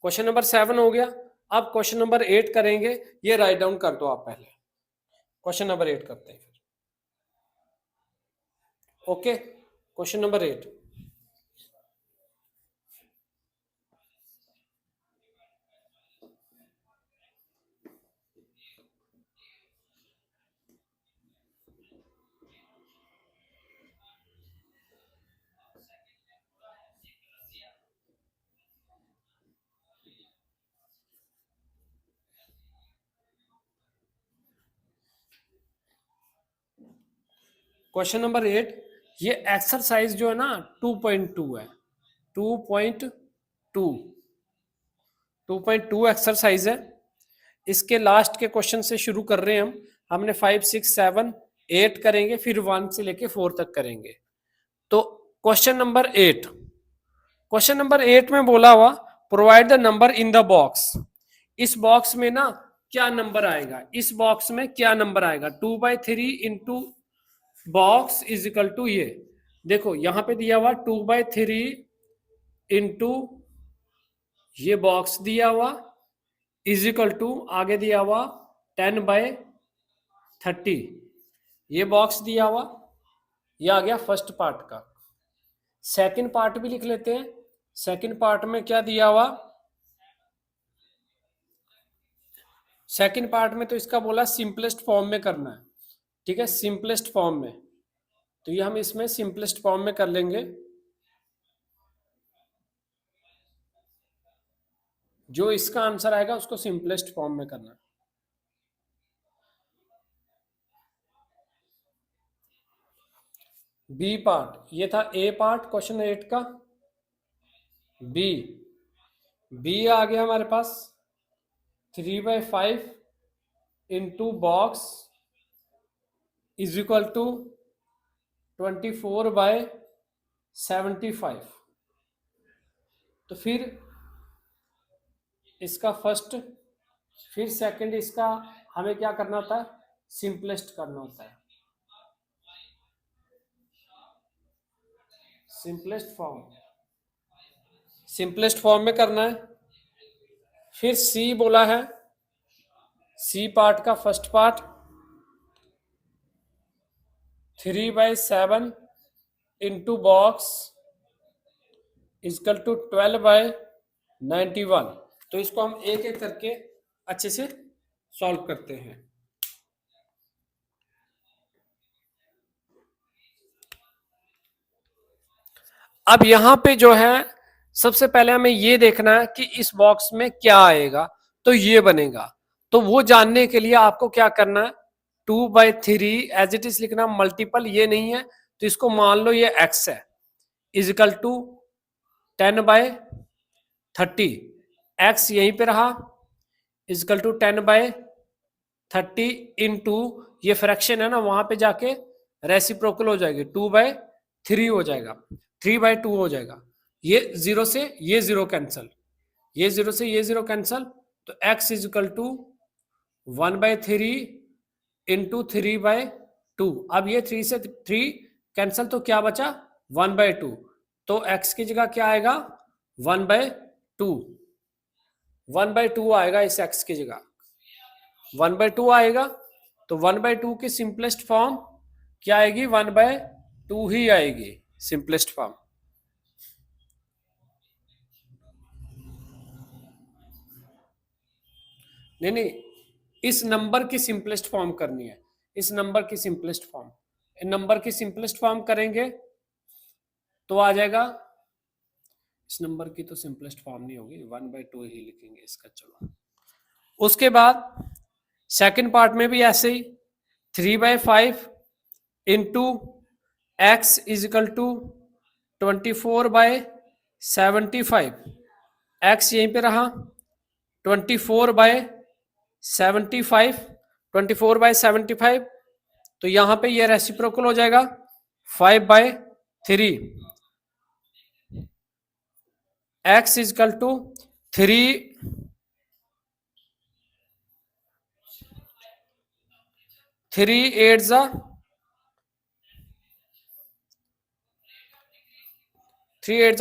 Question number 7 हो गया। अब क्वेश्चन नंबर 8 करेंगे, ये राइट डाउन कर दो आप पहले। क्वेश्चन नंबर 8 करते हैं फिर। Okay, question number 8। Question number 8, ये एक्सरसाइज जो है ना 2.2 है। 2.2 2.2 एक्सरसाइज है। इसके लास्ट के क्वेश्चन से शुरू कर रहे हैं हम। हमने 5 6 7 8 करेंगे, फिर 1 से लेके 4 तक करेंगे। तो क्वेश्चन नंबर 8 में बोला हुआ provide the number in the box. इस बॉक्स में ना क्या नंबर आएगा, इस बॉक्स में क्या नंबर आएगा। 2/3 into box is equal to, ये देखो यहां पे दिया हुआ 2/3 इंटू ये बॉक्स दिया हुआ इज इक्वल टू, आगे दिया हुआ 10/30। ये बॉक्स दिया हुआ, ये आ गया फर्स्ट पार्ट का। सेकंड पार्ट भी लिख लेते हैं। सेकंड पार्ट में क्या दिया हुआ, सेकंड पार्ट में तो इसका बोला सिंपलेस्ट फॉर्म में करना है। ठीक है, सिंपलेस्ट फॉर्म में, तो ये हम इसमें सिंपलेस्ट फॉर्म में कर लेंगे। जो इसका आंसर आएगा उसको सिंपलेस्ट फॉर्म में करना है। बी पार्ट, ये था ए पार्ट क्वेश्चन 8 का। बी बी आ गया हमारे पास 3/5 into box is equal to 24/75। तो फिर इसका फर्स्ट, फिर सेकंड, इसका हमें क्या करना होता है, सिंपलेस्ट करना होता है। सिंपलेस्ट फॉर्म में करना है। फिर सी बोला है, सी पार्ट का first part 3/7 into box is equal to 12/91। तो इसको हम एक एक करके अच्छे से सॉल्व करते हैं। अब यहां पे जो है सबसे पहले हमें ये देखना है कि इस बॉक्स में क्या आएगा, तो ये बनेगा। तो वो जानने के लिए आपको क्या करना है, 2/3 एज इट इज लिखना, मल्टीपल ये नहीं है तो इसको मान लो ये x है, इजिकल टू 10/30। x यहीं पे रहा, इजिकल टू 10/30 इंटू ये फ्रैक्शन है ना, वहां पे जाके रेसिप्रोकल हो जाएगी, 2/3 हो जाएगा, 3/2 हो जाएगा। ये जीरो से ये जीरो कैंसल, ये जीरो से ये जीरो कैंसल, तो x is equal to 1/3 into 3/2। अब ये 3 से 3 कैंसल, तो क्या बचा 1/2। तो x की जगह क्या आएगा 1/2, 1/2 आएगा इस x की जगह, 1/2 आएगा। तो 1/2 की सिंपलेस्ट फॉर्म क्या आएगी, 1/2 ही आएगी सिंपलेस्ट फॉर्म। नहीं, इस नंबर की सिंपलेस्ट फॉर्म करनी है, इस नंबर की सिंपलेस्ट फॉर्म। नंबर की सिंपलेस्ट फॉर्म करेंगे तो आ जाएगा इस नंबर की तो सिंपलेस्ट फॉर्म नहीं होगी, 1/2 ही लिखेंगे इसका। चलो उसके बाद सेकंड पार्ट में भी ऐसे ही 3/5 into x is equal to 24/75। X यहीं पे रहा, 24/75, 24/75, तो यहां पे ये रेसिप्रोकल हो जाएगा 5/3। एक्स इज इक्वल टू 3 8 जा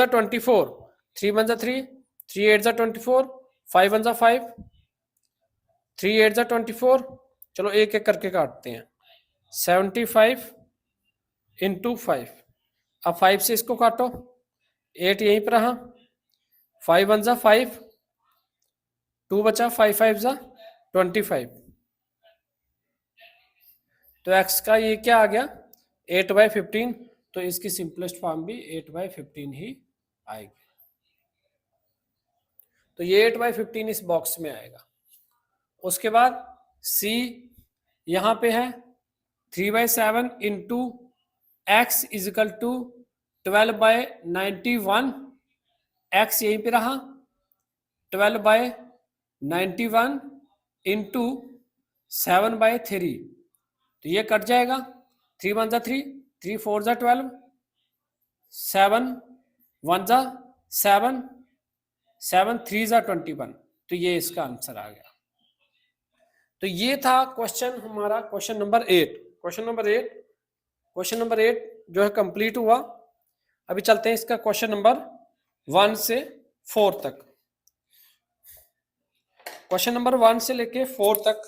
24, 3 1 जा 3, 3 8 जा 24, 5 1 जा 5, 3 8 जा 24। चलो एक एक करके काटते हैं। 75 इंटू 5, अब 5 से इसको काटो, 8 यहीं पर रहा, 5 1 जा 5, 2 बचा, 5 5 जा 25। तो x का ये क्या आ गया 8/15, तो इसकी सिंपलेस्ट फॉर्म भी 8/15 ही आएगी। तो ये 8/15 इस बॉक्स में आएगा। उसके बाद c यहां पे है 3/7 into x is equal to 12/91। X यहीं पे रहा, 12/91 इंटू 7/3, तो ये कट जाएगा। 3 1 जा 3, 3 4 जा 12, 7 1 जा 7, 7 3 जा 21, तो ये इसका आंसर आ गया। तो ये था क्वेश्चन हमारा, क्वेश्चन नंबर 8। क्वेश्चन नंबर 8 जो है कंप्लीट हुआ। अभी चलते हैं इसका क्वेश्चन नंबर 1 से 4 तक। क्वेश्चन नंबर 1 से लेके 4 तक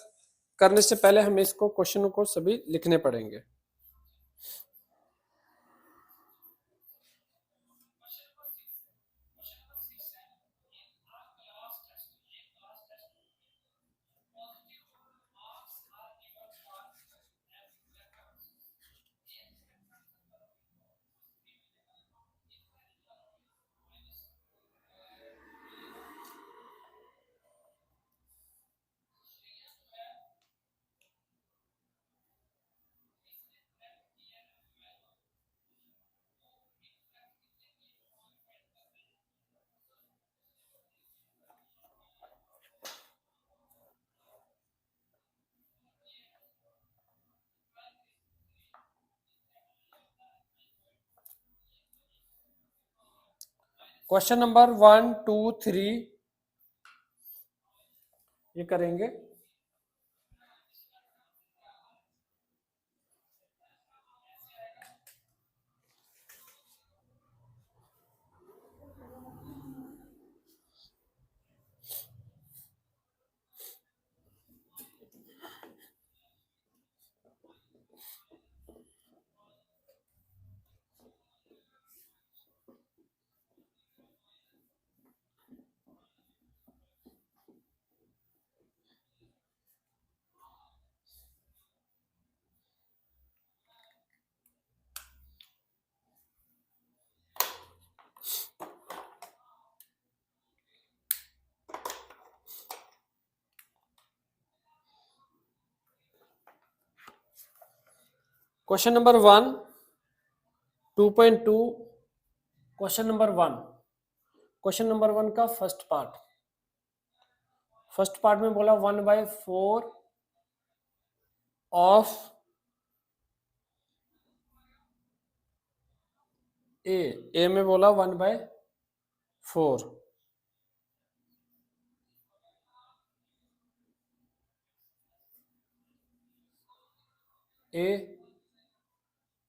करने से पहले हमें इसको क्वेश्चनों को सभी लिखने पड़ेंगे। क्वेश्चन नंबर 1 2 3 ये करेंगे। क्वेश्चन नंबर 1 2.2, क्वेश्चन नंबर 1 का फर्स्ट पार्ट में बोला 1/4 ऑफ ए में बोला 1/4, ए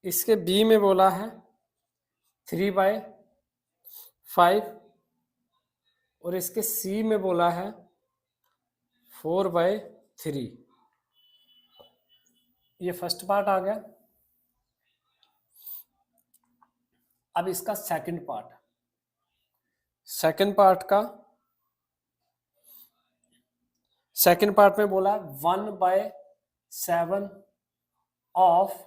इसके बी में बोला है 3/5 और इसके सी में बोला है 4/3। ये फर्स्ट पार्ट आ गया। अब इसका सेकंड पार्ट में बोला 1/7 ऑफ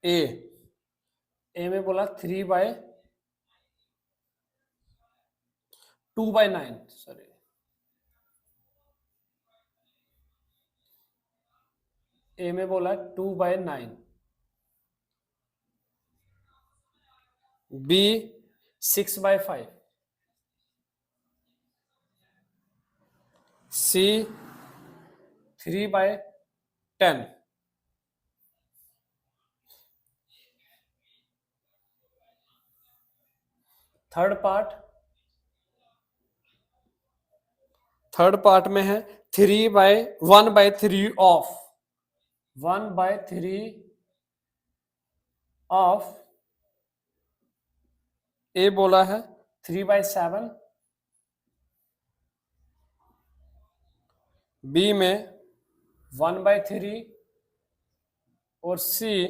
ए ए में बोला 2/9, सॉरी, ए में बोला 2/9, बी 6/5, सी 3/10, थर्ड पार्ट में है 1/3 ऑफ 1/3 ऑफ, ए बोला है 3/7, बी में 1/3 और C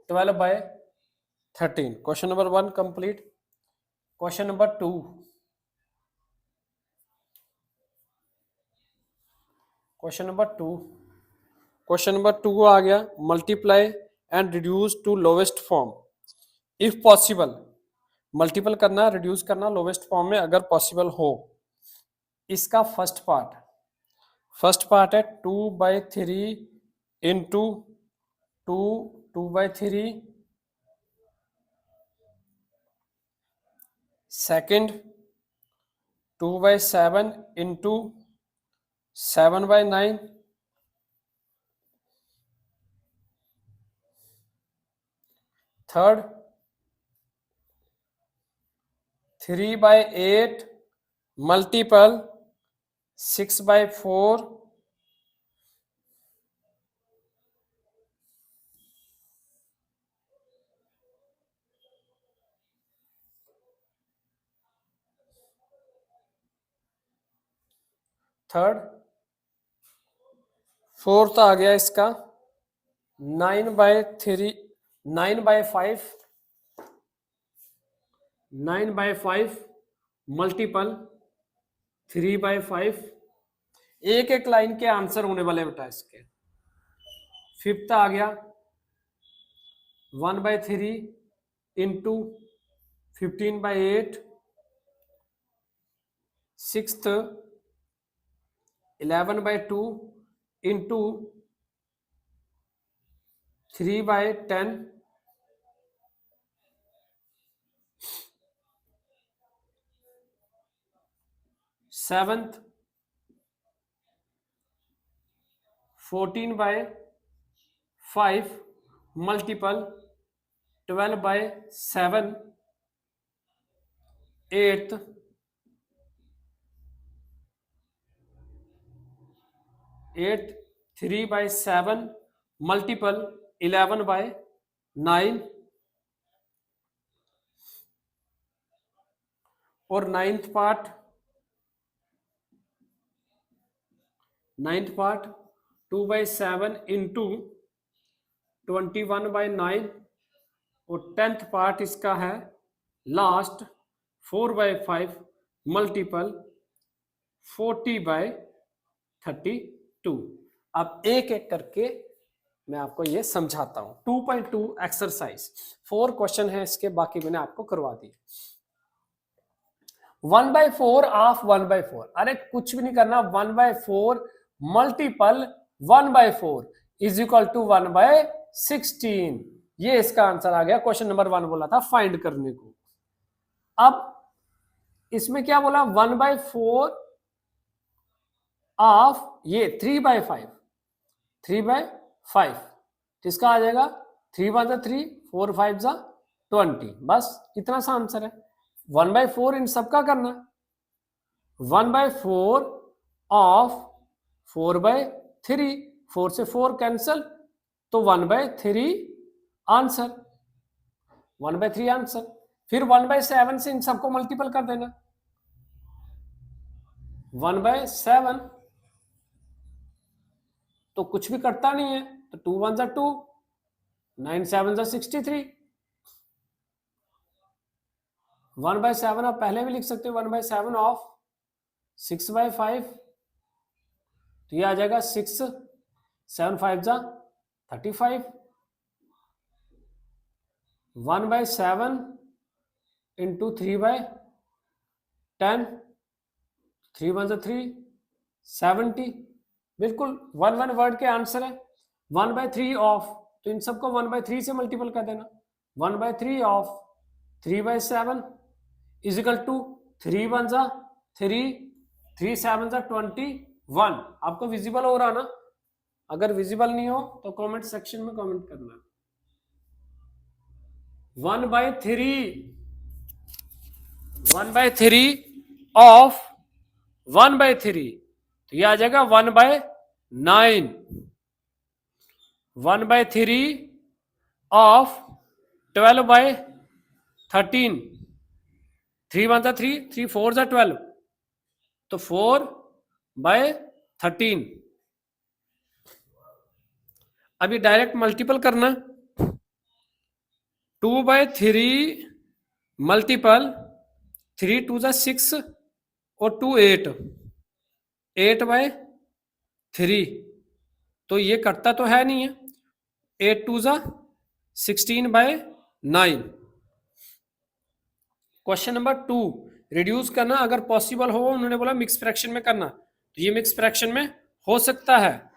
12/13। Question number 1 complete. Question number 2, question number 2 आ गया, multiply and reduce to lowest form if possible. Multiple करना, रिड्यूस करना लोवेस्ट फॉर्म में अगर पॉसिबल हो। इसका फर्स्ट पार्ट है 2/3 into 2/3, second 2/7 into 7/9, third 3/8 multiple 6/4, third, fourth आ गया इसका 9/5 मल्टीपल 3/5। एक एक लाइन के आंसर होने वाले बेटा इसके। फिफ्थ आ गया 1/3 into 15/8, sixth 11/2 into 3/10, seventh 14/5 multiple 12/7, eighth 3/7 multiple 11/9, और नाइन्थ पार्ट 2/7 इंटू 21/9, और टेंथ पार्ट इसका है लास्ट 4/5 मल्टीपल 40/32। अब एक एक करके मैं आपको ये समझाता हूं। 2.2 एक्सरसाइज, 4 क्वेश्चन है इसके, बाकी मैंने आपको करवा दिए। 1/4 ऑफ 1/4, अरे कुछ भी नहीं करना, 1/4 मल्टीपल 1/4 इज इक्वल टू 1/16। ये इसका आंसर आ गया। क्वेश्चन नंबर 1 बोला था फाइंड करने को। अब इसमें क्या बोला, 1/4 ऑफ ये 3/5, 3/5 किसका आ जाएगा, 3 1 3, 4 5 20, बस इतना सा आंसर है। 1/4 इन सबका करना, 1/4 ऑफ 4/3, 4 से 4 कैंसल, तो 1/3 आंसर, 1/3 आंसर। फिर 1/7 से इन सबको मल्टीपल कर देना, 1/7, तो कुछ भी कटता नहीं है, तो 2 1 2, 9 7 63, 1/7 आप पहले भी लिख सकते हो, 1/7 ऑफ 6/5, तो ये आ जाएगा 6 7 5 35, 1/7 इंटू 3/10, 3 1 3, 70। बिल्कुल 1 वर्ड के आंसर है। 1/3 ऑफ, तो इन सबको 1/3 से मल्टीपल कर देना। 1/3 ऑफ 3/7 इज इक्वल टू 3 1 3, 3 7 21। आपको विजिबल हो रहा ना? अगर विजिबल नहीं हो तो कमेंट सेक्शन में कमेंट करना। 1/3 ऑफ 1/3, तो ये आ जाएगा 1/9। 1/3 ऑफ 12/13, 3 1 3, 3 4 12, तो 4/13। अब ये डायरेक्ट मल्टीपल करना। 2/3 मल्टीपल 3 2 6 और 2 8, 8/3, तो ये कटता तो है नहीं है। 8 2 16/9। क्वेश्चन नंबर 2, रिड्यूस करना अगर पॉसिबल हो, उन्होंने बोला मिक्स फ्रैक्शन में करना, तो ये मिक्स फ्रैक्शन में हो सकता है।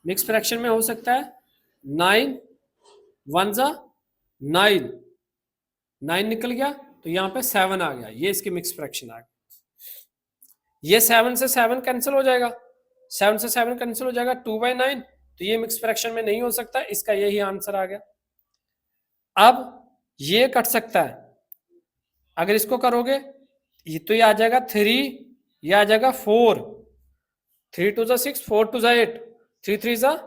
मिक्स फ्रैक्शन में हो सकता है। 9 1 9, 9 निकल गया, तो यहां पे 7 आ गया, ये इसकी मिक्स फ्रैक्शन आ गया। ये 7 से 7 कैंसिल हो जाएगा, 7 से 7 कैंसिल हो जाएगा, 2/9, तो ये मिक्स फ्रैक्शन में नहीं हो सकता, इसका यही आंसर आ गया। अब ये कट सकता है, अगर इसको करोगे ये तो ये आ जाएगा 3, ये आ जाएगा 4, 3 2 6, 4 2 8, 3 3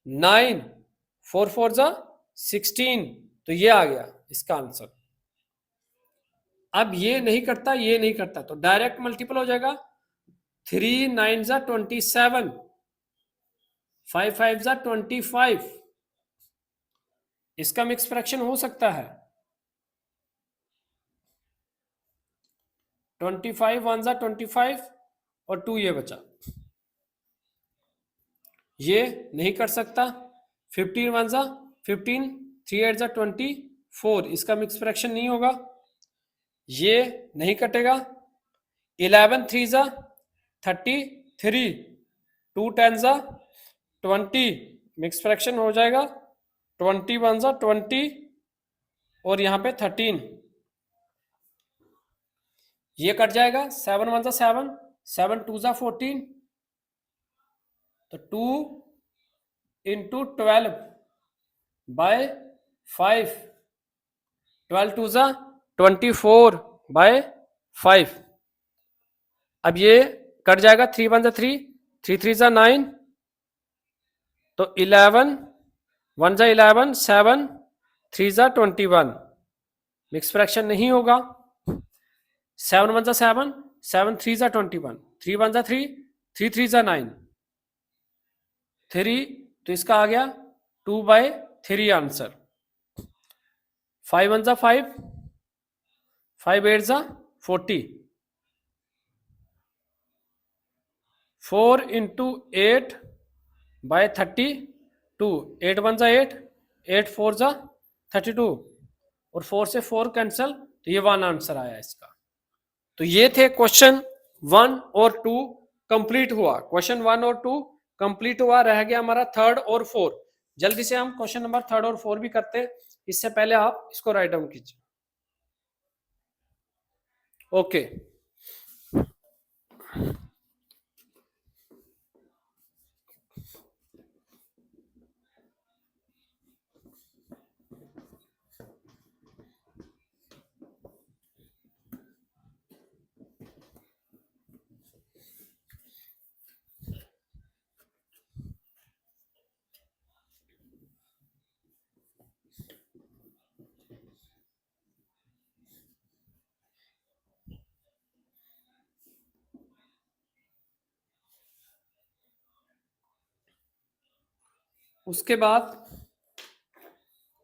9, 4 4 16, तो ये आ गया इसका आंसर। अब ये नहीं करता, ये नहीं करता, तो डायरेक्ट मल्टीपल हो जाएगा। 3 9 27, 5 5 25, इसका मिक्स फ्रैक्शन हो सकता है। 25 1 25 और 2 ये बचा, ये नहीं कर सकता। 15 1 15, 3 8 24, इसका मिक्स फ्रैक्शन नहीं होगा, ये नहीं कटेगा। 11 3 33, 2 10 20, मिक्स फ्रैक्शन हो जाएगा। 21 20 और यहाँ पे 13, ये कट जाएगा। 7 1 7, 7 2 14, तो 2 इंटू 12/5, 12 2 24/5। अब ये कट जाएगा। 3 1 3, 3 3 9, तो 11 1 11, 7 3 21, मिक्स फ्रैक्शन नहीं होगा। 7 1 7, 7 3 21, 3 1 3, 3 3 9, 3, तो इसका आ गया 2/3 आंसर। 5 1 5, 5 8 40, 4 इंटू 8/32, 8 1 8, 8 4 32, और 4 से 4 कैंसल, तो ये 1 आंसर आया इसका। तो ये थे क्वेश्चन 1 और 2 कंप्लीट हुआ। क्वेश्चन 1 और 2 कंप्लीट हुआ, रह गया हमारा 3rd और 4th। जल्दी से हम क्वेश्चन नंबर 3rd और 4 भी करते हैं, इससे पहले आप इसको राइट डाउन कीजिए। ओके, उसके बाद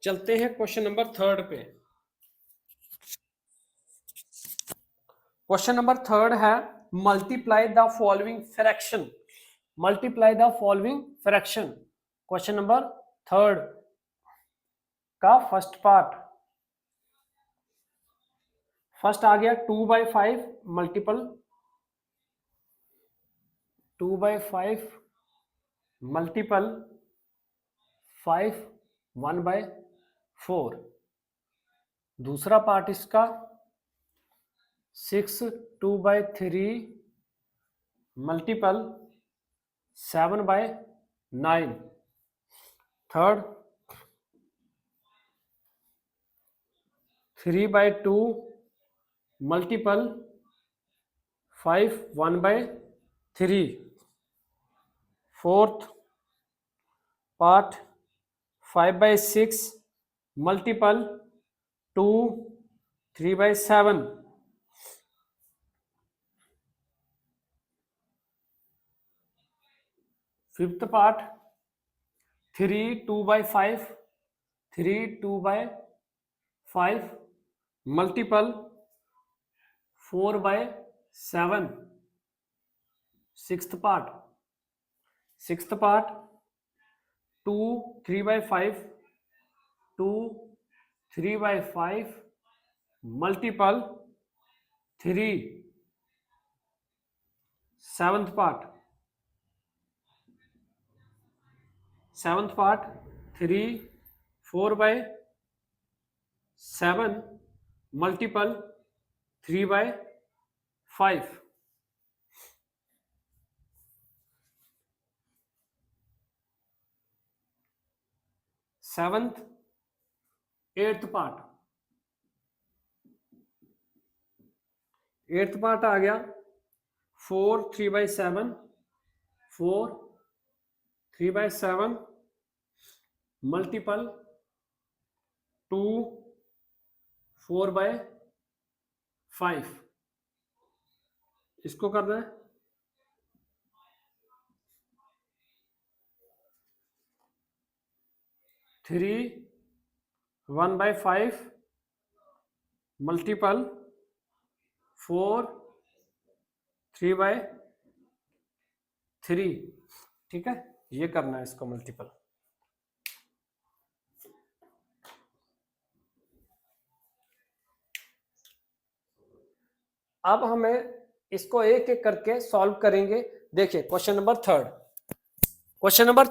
चलते हैं क्वेश्चन नंबर 3rd पे। क्वेश्चन नंबर 3rd है multiply the following fraction. Multiply the following fraction, question number 3rd। का फर्स्ट पार्ट, फर्स्ट आ गया 2/5 मल्टीपल 2/5 मल्टीपल 5 1/4। दूसरा पार्ट इसका 6 2/3 multiple 7/9। Third 3/2 multiple 5 1/3। Fourth part 5/6 multiple 2 3/7। Fifth part 3 2/5 3 2/5 multiple 4/7। Sixth part 2 3/5 2 3/5 multiple 3। Seventh part 3 4/7 multiple 3/5। Seventh eighth part आ गया 4 3/7 4 3/7 मल्टीपल 2 4/5। इसको करना है 3 1/5 मल्टीपल 4 3/3। ठीक है, ये करना है इसको मल्टीपल। अब हमें इसको एक एक करके सॉल्व करेंगे। देखिए क्वेश्चन नंबर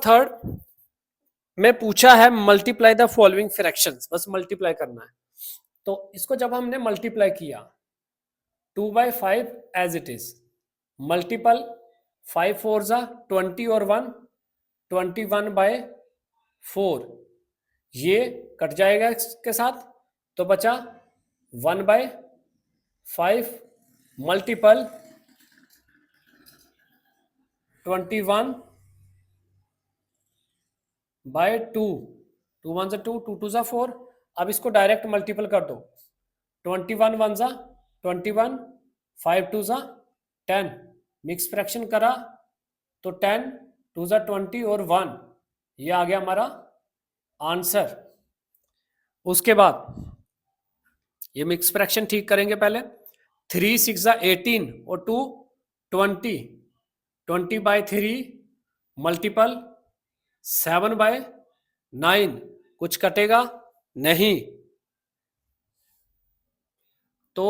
थर्ड में पूछा है मल्टीप्लाई द फॉलोइंग फ्रैक्शंस, बस मल्टीप्लाई करना है। तो इसको जब हमने मल्टीप्लाई किया 2/5 एज इट इज मल्टीपल 5 4 जा 20 और 1 21/4। ये कट जाएगा इसके साथ तो बचा 1/5 मल्टीपल 21/2। 2 1 2 2 2 4। अब इसको डायरेक्ट मल्टीपल कर दो 21 1 जा 21 5 2 जा 10। मिक्स फ्रैक्शन करा तो 10 2 जा 20 और 1, ये आ गया हमारा आंसर। उसके बाद ये मिक्स फ्रैक्शन ठीक करेंगे पहले। 3 6 जा 18 और 2 20 20/3 मल्टीपल 7/9। कुछ कटेगा नहीं तो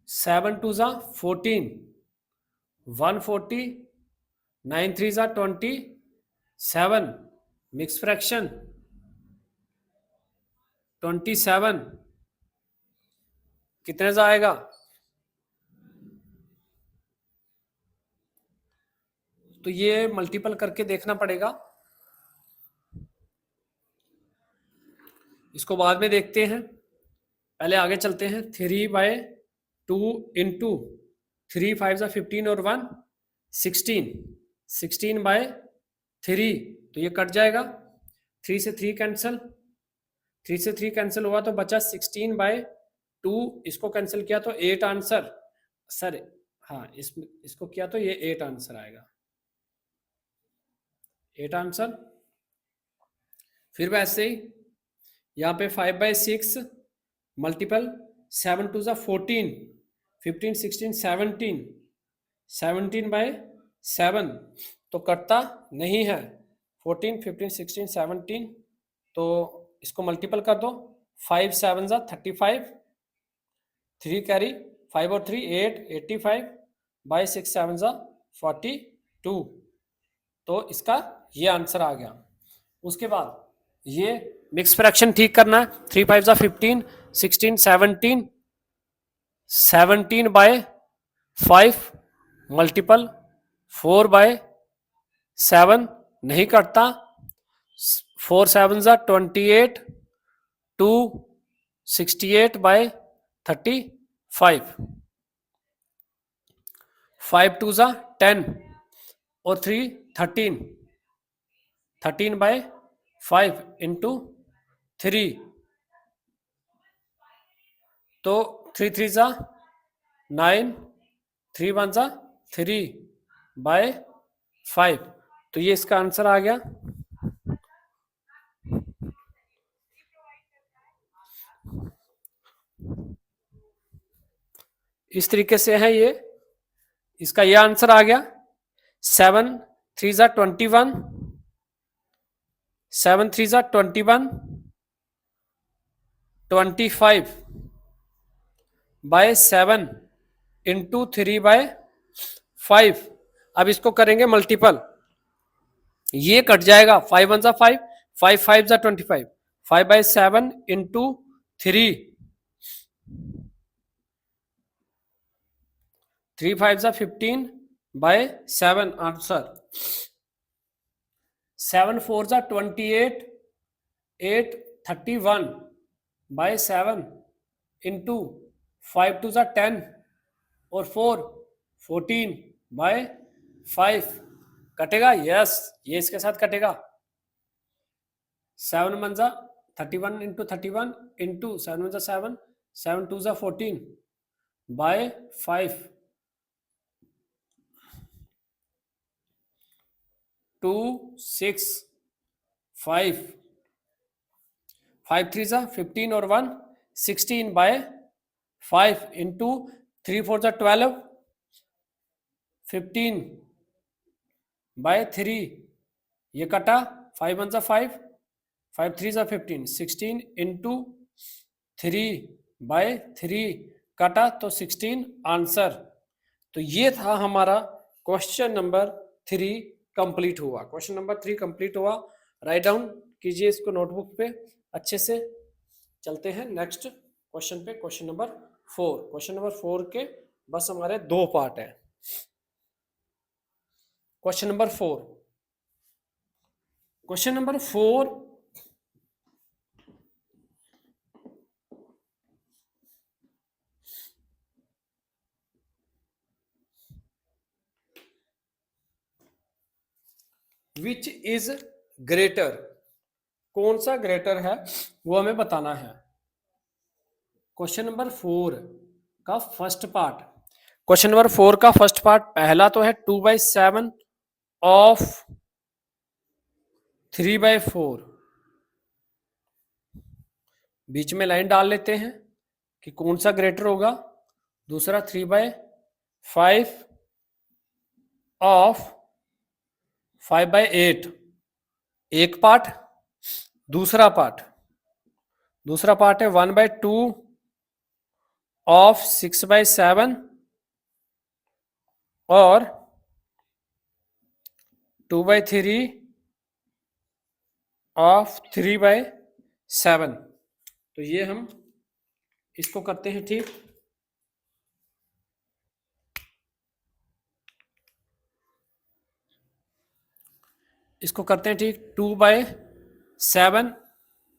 7 2 जा 14 140 9 3 जा 27। मिक्स फ्रैक्शन 27 कितने जा आएगा? तो ये मल्टीपल करके देखना पड़ेगा, इसको बाद में देखते हैं, पहले आगे चलते हैं। 3/2 इंटू 3 5 जा 15 और 1 16 16/3 तो ये कट जाएगा। 3 से 3 कैंसिल, 3 से 3 कैंसिल हुआ तो बचा 16/2। इसको कैंसिल किया तो 8 आंसर। सर हाँ, इसको किया तो ये 8 आंसर आएगा, 8 आंसर। फिर वैसे ही यहाँ पे 5/6 मल्टीपल 7 2 जा 14 15 16 17 17/7 तो कटता नहीं है। 14 15 16 17 तो इसको मल्टीपल कर दो, 5 7 जा 35, 3 कैरी, 5 और 3 8, 85 बाई 6 7 जा 42। तो इसका ये आंसर आ गया। उसके बाद ये मिक्स फ्रैक्शन ठीक करना है, 3 5 जा 15, 16 17, 17 बाय 5 मल्टीपल 4 बाय 7 नहीं कटता, 4 7 जा 28, 2 68 बाय 35, 5 2 जा 10 और 3 13, 13 बाय 5 इंटू 3, तो 3 3 जा 9, 3 1 जा 3 बाय 5। तो ये इसका आंसर आ गया। इस तरीके से है ये, इसका ये आंसर आ गया। 7 3 जा 21, 7 3 जा 21, 25 बाय 7 इंटू 3 बाय 5। अब इसको करेंगे मल्टीपल, ये कट जाएगा, 5 1 जा 5, 5 5 जा 25, 5 बाय 7 इंटू 3, 3 5 जा 15 बाय 7 आंसर। 7 4 जा 28, 8 31 बाय 7 इंटू 5 2 जा 10 और 4 14 बाय 5। कटेगा? यस, ये इसके साथ कटेगा। 7 1 जा 31 इंटू 31 इंटू 7 1 जा 7, 7 2 जा 14 बाय 5, 2 6 5, 5 3 जा 15 और 1 16 बाय 5 इंटू 3 4 जा 12, 15 बाय 3, ये कटा, 5 1 जा 5, 5 3 जा 15, 16 इंटू 3 बाय 3 कटा, तो 16 आंसर। तो ये था हमारा क्वेश्चन नंबर 3 कंप्लीट हुआ। क्वेश्चन नंबर 3 कंप्लीट हुआ। राइट डाउन कीजिए इसको नोटबुक पे अच्छे से। चलते हैं नेक्स्ट क्वेश्चन पे, क्वेश्चन नंबर 4। क्वेश्चन नंबर 4 के बस हमारे 2 पार्ट हैं। Question number 4, question number 4, which is greater, कौन सा ग्रेटर है वो हमें बताना है। क्वेश्चन नंबर 4 का फर्स्ट पार्ट, क्वेश्चन नंबर 4 का फर्स्ट पार्ट पहला तो है 2/7 ऑफ 3/4। बीच में लाइन डाल लेते हैं कि कौन सा ग्रेटर होगा। दूसरा 3/5 ऑफ 5/8, एक पार्ट। दूसरा पार्ट है 1/2 ऑफ 6/7 और 2/3 ऑफ 3/7। तो ये हम इसको करते हैं ठीक। इसको करते हैं ठीक। 2/7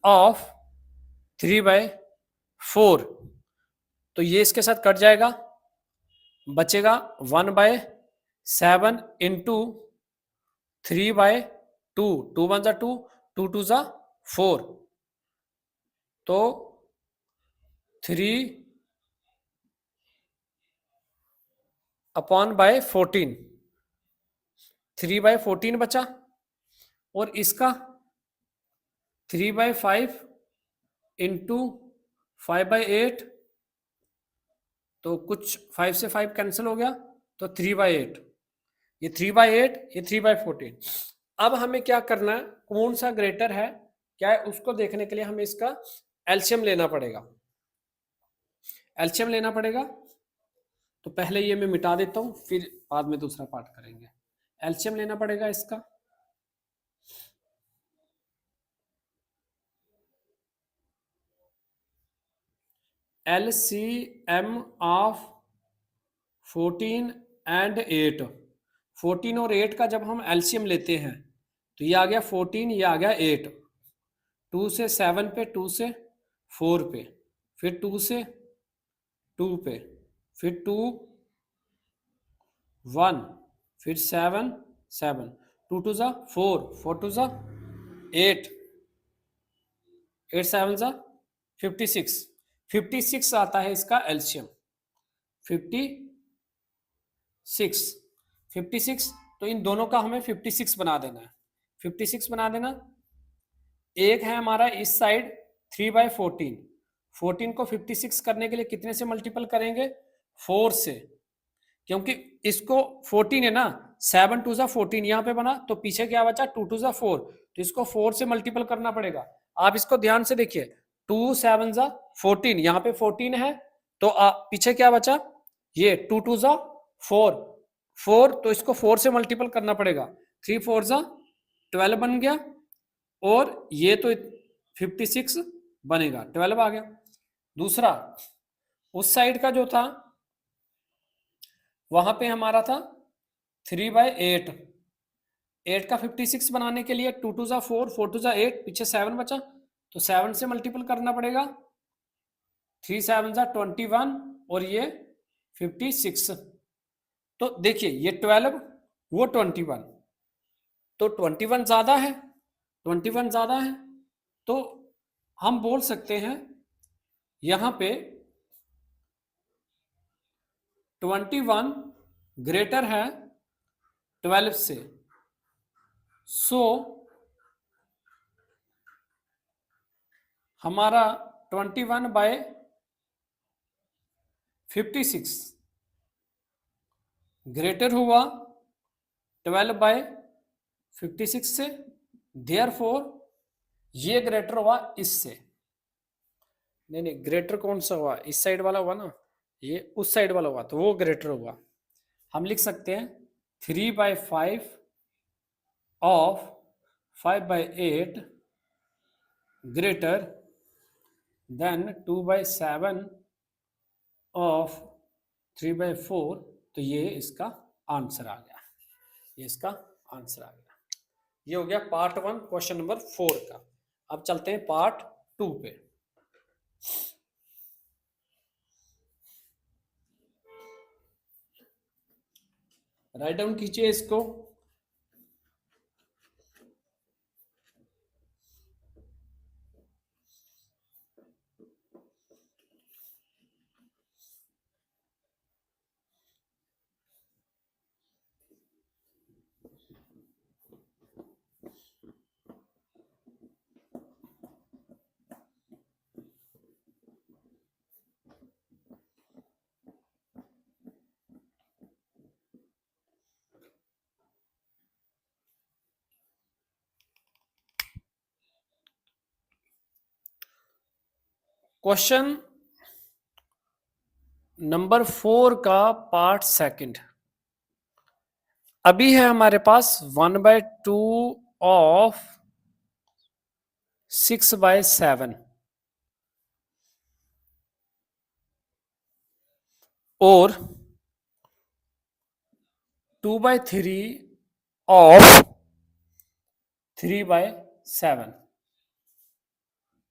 ऑफ 3/4, तो ये इसके साथ कट जाएगा, बचेगा 1/7 इंटू 3/2, 2 1 जा 2, 2 2 जा 4, तो 3/14, 3/14 बचा। और इसका 3/5 इंटू 5/8, तो कुछ 5 से 5 कैंसिल हो गया, तो 3/8, ये 3/8, ये 3/14। अब हमें क्या करना है, कौन सा ग्रेटर है क्या है, उसको देखने के लिए हमें इसका एलसीएम लेना पड़ेगा। एलसीएम लेना पड़ेगा, तो पहले ये मैं मिटा देता हूं, फिर बाद में दूसरा पार्ट करेंगे। एलसीएम लेना पड़ेगा इसका। LCM ऑफ 14 एंड 8, 14 और 8 का जब हम एलसीएम लेते हैं तो ये आ गया 14, ये आ गया 8, 2 से 7 पे, 2 से 4 पे, फिर 2 से 2 पे, फिर 2 1, फिर 7 7, 2 टू ज़ा 4, 4 टू ज़ा 8, 8 7 ज़ा 56, 56 आता है इसका एलसीएम, 56, 56। तो इन दोनों का हमें 56 बना देना है, 56 बना देना। एक है हमारा इस साइड 3/14, 14 को 56 करने के लिए कितने से मल्टीपल करेंगे, 4 से, क्योंकि इसको 14 है ना, 7 टू ज़ा 14 यहाँ पे बना, तो पीछे क्या बचा, 2 टू ज़ा 4, तो इसको 4 से मल्टीपल करना पड़ेगा। आप इसको ध्यान से देखिए, 2 7 ज़ा 14, यहाँ पे 14 है, तो पीछे क्या बचा, ये 2 टू ज़ा 4, 4, तो इसको 4 से मल्टीपल करना पड़ेगा, 3 4 ज़ा 12 बन गया, और ये तो 56 बनेगा, 12 आ गया। दूसरा उस साइड का जो था वहां पे हमारा था 3/8, 8 का 56 बनाने के लिए 2 टू ज़ा 4, 4 टू ज़ा 8, पीछे 7 बचा, तो 7 से मल्टीपल करना पड़ेगा, 3 7 ज़ा 21, और ये 56। तो देखिए ये 12, वो 21, तो 21 ज्यादा है, 21 ज्यादा है, तो हम बोल सकते हैं यहां पे 21 ग्रेटर है 12 से, सो हमारा 21/56 ग्रेटर हुआ 12/56 से, देयरफॉर ये ग्रेटर हुआ इससे। नहीं नहीं, ग्रेटर कौन सा हुआ, इस साइड वाला हुआ ना, ये उस साइड वाला हुआ, तो वो ग्रेटर हुआ। हम लिख सकते हैं 3/5 ऑफ 5/8 ग्रेटर देन 2/7 ऑफ 3/4, तो ये इसका आंसर आ गया, ये इसका आंसर आ गया। ये हो गया पार्ट 1 क्वेश्चन नंबर 4 का। अब चलते हैं पार्ट 2 पे। राइट डाउन कीजिए इसको। क्वेश्चन नंबर 4 का पार्ट सेकंड। अभी है हमारे पास 1/2 ऑफ 6/7 और 2/3 ऑफ 3/7।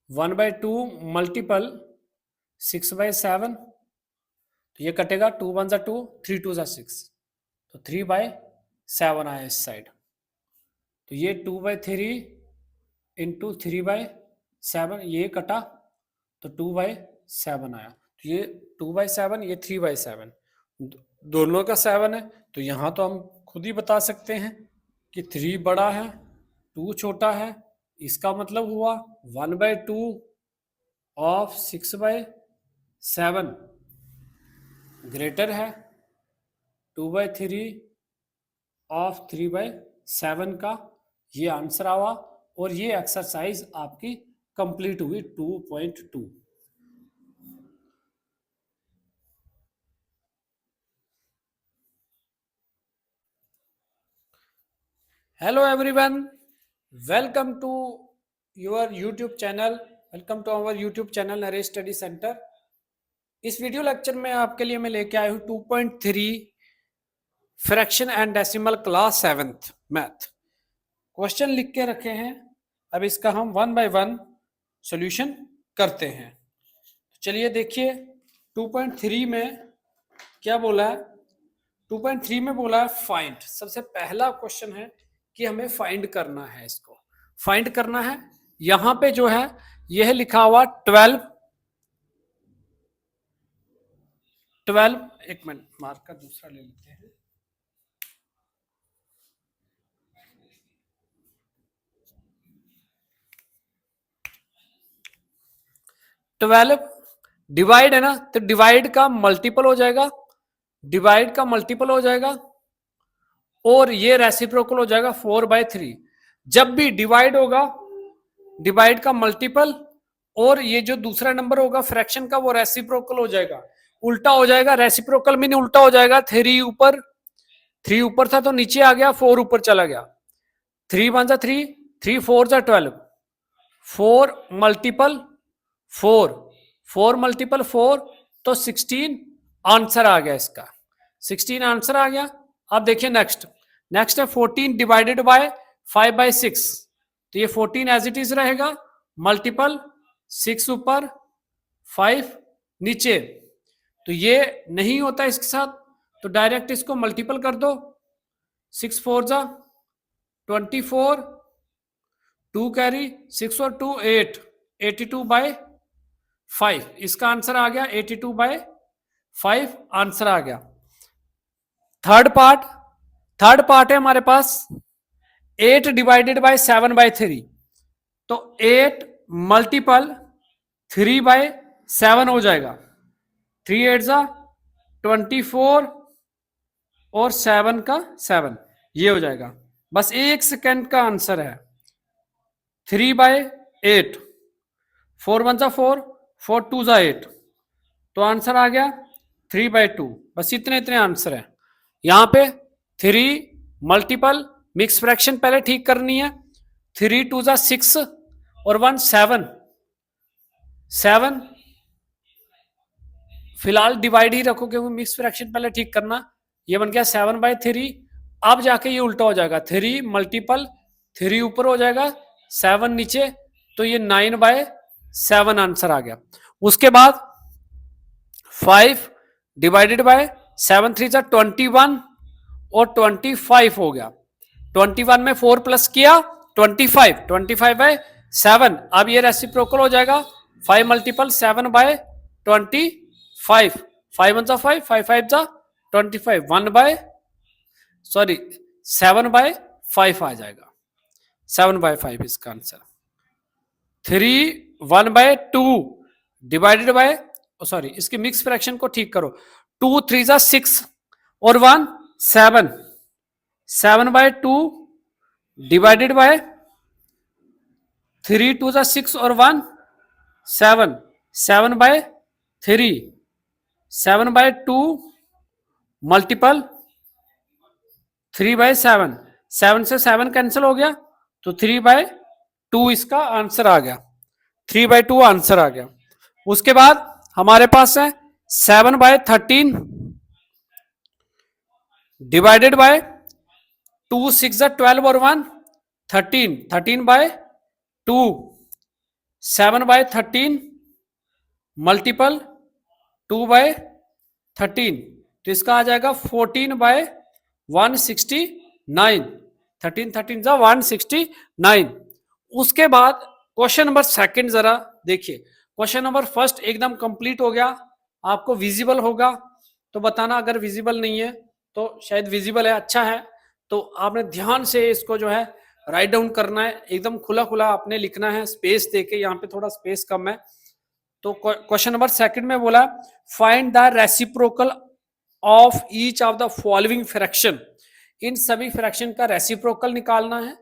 1/2 मल्टीपल 6/7, तो ये कटेगा, 2 1 ज़ा 2, 3 2 ज़ा 6, तो 3/7 आया इस साइड, तो ये 2/3 इंटू 3/7, ये कटा, तो 2/7 आया, तो ये 2/7, ये 3/7, दोनों का 7 है, तो यहाँ तो हम खुद ही बता सकते हैं कि 3 बड़ा है 2 छोटा है, इसका मतलब हुआ 1/2 ऑफ 6/7 ग्रेटर है 2/3 ऑफ 3/7 का, ये आंसर आवा और ये एक्सरसाइज आपकी कंप्लीट हुई 2.2। Hello everyone, welcome to your YouTube channel, welcome to our YouTube channel Naresh study centre. इस वीडियो लेक्चर में आपके लिए मैं लेके आया हूँ 2.3 fraction and decimal class 7th math. Question लिख के रखे हैं, अब इसका हम 1 बाय 1 सॉल्यूशन करते हैं। चलिए देखिए 2.3 में क्या बोला है। 2.3 में बोला है फाइंड। सबसे पहला क्वेश्चन है कि हमें फाइंड करना है, इसको फाइंड करना है। यहां पे जो है यह लिखा हुआ 12, एक मिनट मार्कर दूसरा ले लेते हैं। 12 डिवाइड है ना, तो डिवाइड का मल्टीपल हो जाएगा, डिवाइड का मल्टीपल हो जाएगा और ये रेसिप्रोकल हो जाएगा 4/3। जब भी डिवाइड होगा, डिवाइड का मल्टीपल और ये जो दूसरा नंबर होगा फ्रैक्शन का वो रेसिप्रोकल हो जाएगा, उल्टा हो जाएगा। रेसिप्रोकल मीन उल्टा हो जाएगा। 3 ऊपर था तो नीचे आ गया, 4 ऊपर चला गया। 3 1 जा 3, 3 4 जा 12, 4 मल्टीपल 4, 4 मल्टीपल 4 तो 16 आंसर आ गया इसका, 16 आंसर आ गया। अब देखिए नेक्स्ट है 14 डिवाइडेड बाय 5/6, तो ये 14 एज इट इज रहेगा, मल्टीपल 6 ऊपर 5 नीचे, तो ये नहीं होता इसके साथ, तो डायरेक्ट इसको मल्टीपल कर दो। 6 4 जा 24, 2 कैरी 6 और 2 8, 82/5 इसका आंसर आ गया। 82/5 आंसर आ गया। थर्ड पार्ट है हमारे पास 8 डिवाइडेड बाय 7/3, तो 8 मल्टीपल 3/7 हो जाएगा। 3 8 जा 24 और 7 का 7, ये हो जाएगा। बस 1 सेकेंड का आंसर है। 3/8, 4 1 जा 4, 4 2 जा 8, तो आंसर आ गया 3/2। बस इतने आंसर है। यहां पे 3 मल्टीपल मिक्स फ्रैक्शन पहले ठीक करनी है। 3 2 जा 6 और 1 7, फिलहाल डिवाइड ही रखो क्योंकि मिक्स फ्रैक्शन पहले ठीक करना। ये बन गया 7/3। अब जाके ये उल्टा हो जाएगा, 3 मल्टीपल 3 ऊपर हो जाएगा, 7 नीचे, तो ये 9/7 आंसर आ गया। उसके बाद 5 डिवाइडेड बाय 7 3 जा 21 और 25 हो गया। 21 में 4 प्लस किया 25/7। अब ये रेसिप्रोकल हो जाएगा, 5 मल्टीपल 7/25, 5 1 जा 5, 5 5 जा 25, 7/5 आ जाएगा। 7/5 इसका आंसर। 3 1/2 डिवाइडेड बाय, सॉरी इसकी मिक्स फ्रैक्शन को ठीक करो। 2 3 जा 6 और 1 7, 7/2 डिवाइडेड बाय 3 2 जा 6 और 1 7, 7/3, 7/2 मल्टीपल 3/7, 7 से 7 कैंसिल हो गया, तो 3/2 इसका आंसर आ गया। 3/2 आंसर आ गया। उसके बाद हमारे पास है 7/13 डिवाइडेड बाय 2 6 12 और 1 13, 13/2, 7/13 मल्टीपल 2/13, तो इसका आ जाएगा 14/169, 13 13 जा 169। उसके बाद क्वेश्चन नंबर सेकंड जरा देखिए। क्वेश्चन नंबर फर्स्ट एकदम कंप्लीट हो गया, आपको विजिबल होगा तो बताना, अगर विजिबल नहीं है तो शायद विजिबल है, अच्छा है तो आपने ध्यान से इसको जो है राइट डाउन करना है, एकदम खुला खुला आपने लिखना है, स्पेस देके। यहाँ पे थोड़ा स्पेस कम है। तो क्वेश्चन नंबर सेकंड में बोला find the reciprocal of each of the following fraction. इन सभी फ्रैक्शन का रेसिप्रोकल निकालना है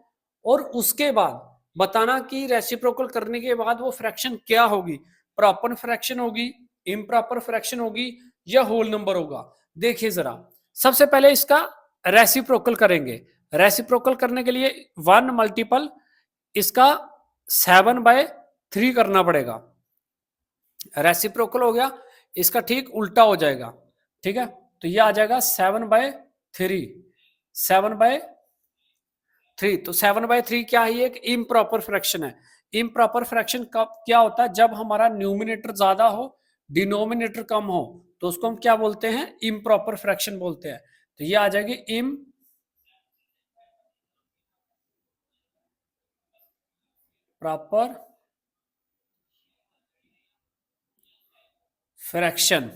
और उसके बाद बताना कि रेसिप्रोकल करने के बाद वो फ्रैक्शन क्या होगी, प्रॉपर फ्रैक्शन होगी, इम्प्रॉपर फ्रैक्शन होगी या होल नंबर होगा। देखिए जरा, सबसे पहले इसका रेसिप्रोकल करेंगे। रेसिप्रोकल करने के लिए 1 मल्टीपल इसका 7/3 करना पड़ेगा। रेसिप्रोकल हो गया, इसका ठीक उल्टा हो जाएगा। ठीक है, तो ये आ जाएगा 7/3, 7/3। तो 7/3 क्या है, एक इम्प्रॉपर फ्रैक्शन है। इम्प्रॉपर फ्रैक्शन कब क्या होता है, जब हमारा न्यूमिनेटर ज्यादा हो, डिनोमिनेटर कम हो, तो उसको हम क्या बोलते हैं, इम्प्रॉपर फ्रैक्शन बोलते हैं। तो ये आ जाएगी इम प्रॉपर फ्रैक्शन,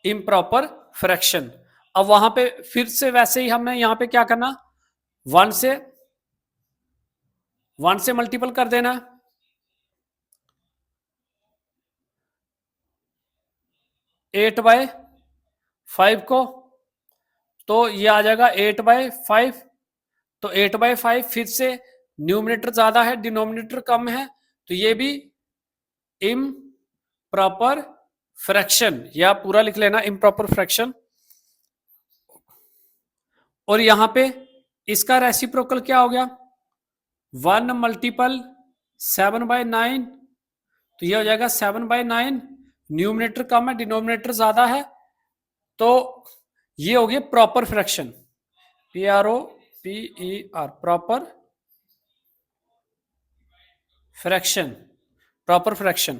इम्प्रॉपर फ्रैक्शन। अब वहां पे फिर से वैसे ही हमें यहां पे क्या करना, वन से मल्टीपल कर देना, 8/5 को, तो ये आ जाएगा 8/5। तो 8/5 फिर से न्यूमिनेटर ज्यादा है, डिनोमिनेटर कम है, तो ये भी इम प्रॉपर फ्रैक्शन, या पूरा लिख लेना इम्प्रॉपर फ्रैक्शन। और यहां पे इसका रेसिप्रोकल क्या हो गया, 1 मल्टीपल 7/9, तो ये हो जाएगा 7/9। न्यूमिनेटर कम है, डिनोमिनेटर ज्यादा है, तो ये हो गया proper fraction, PROPER, proper fraction, proper fraction.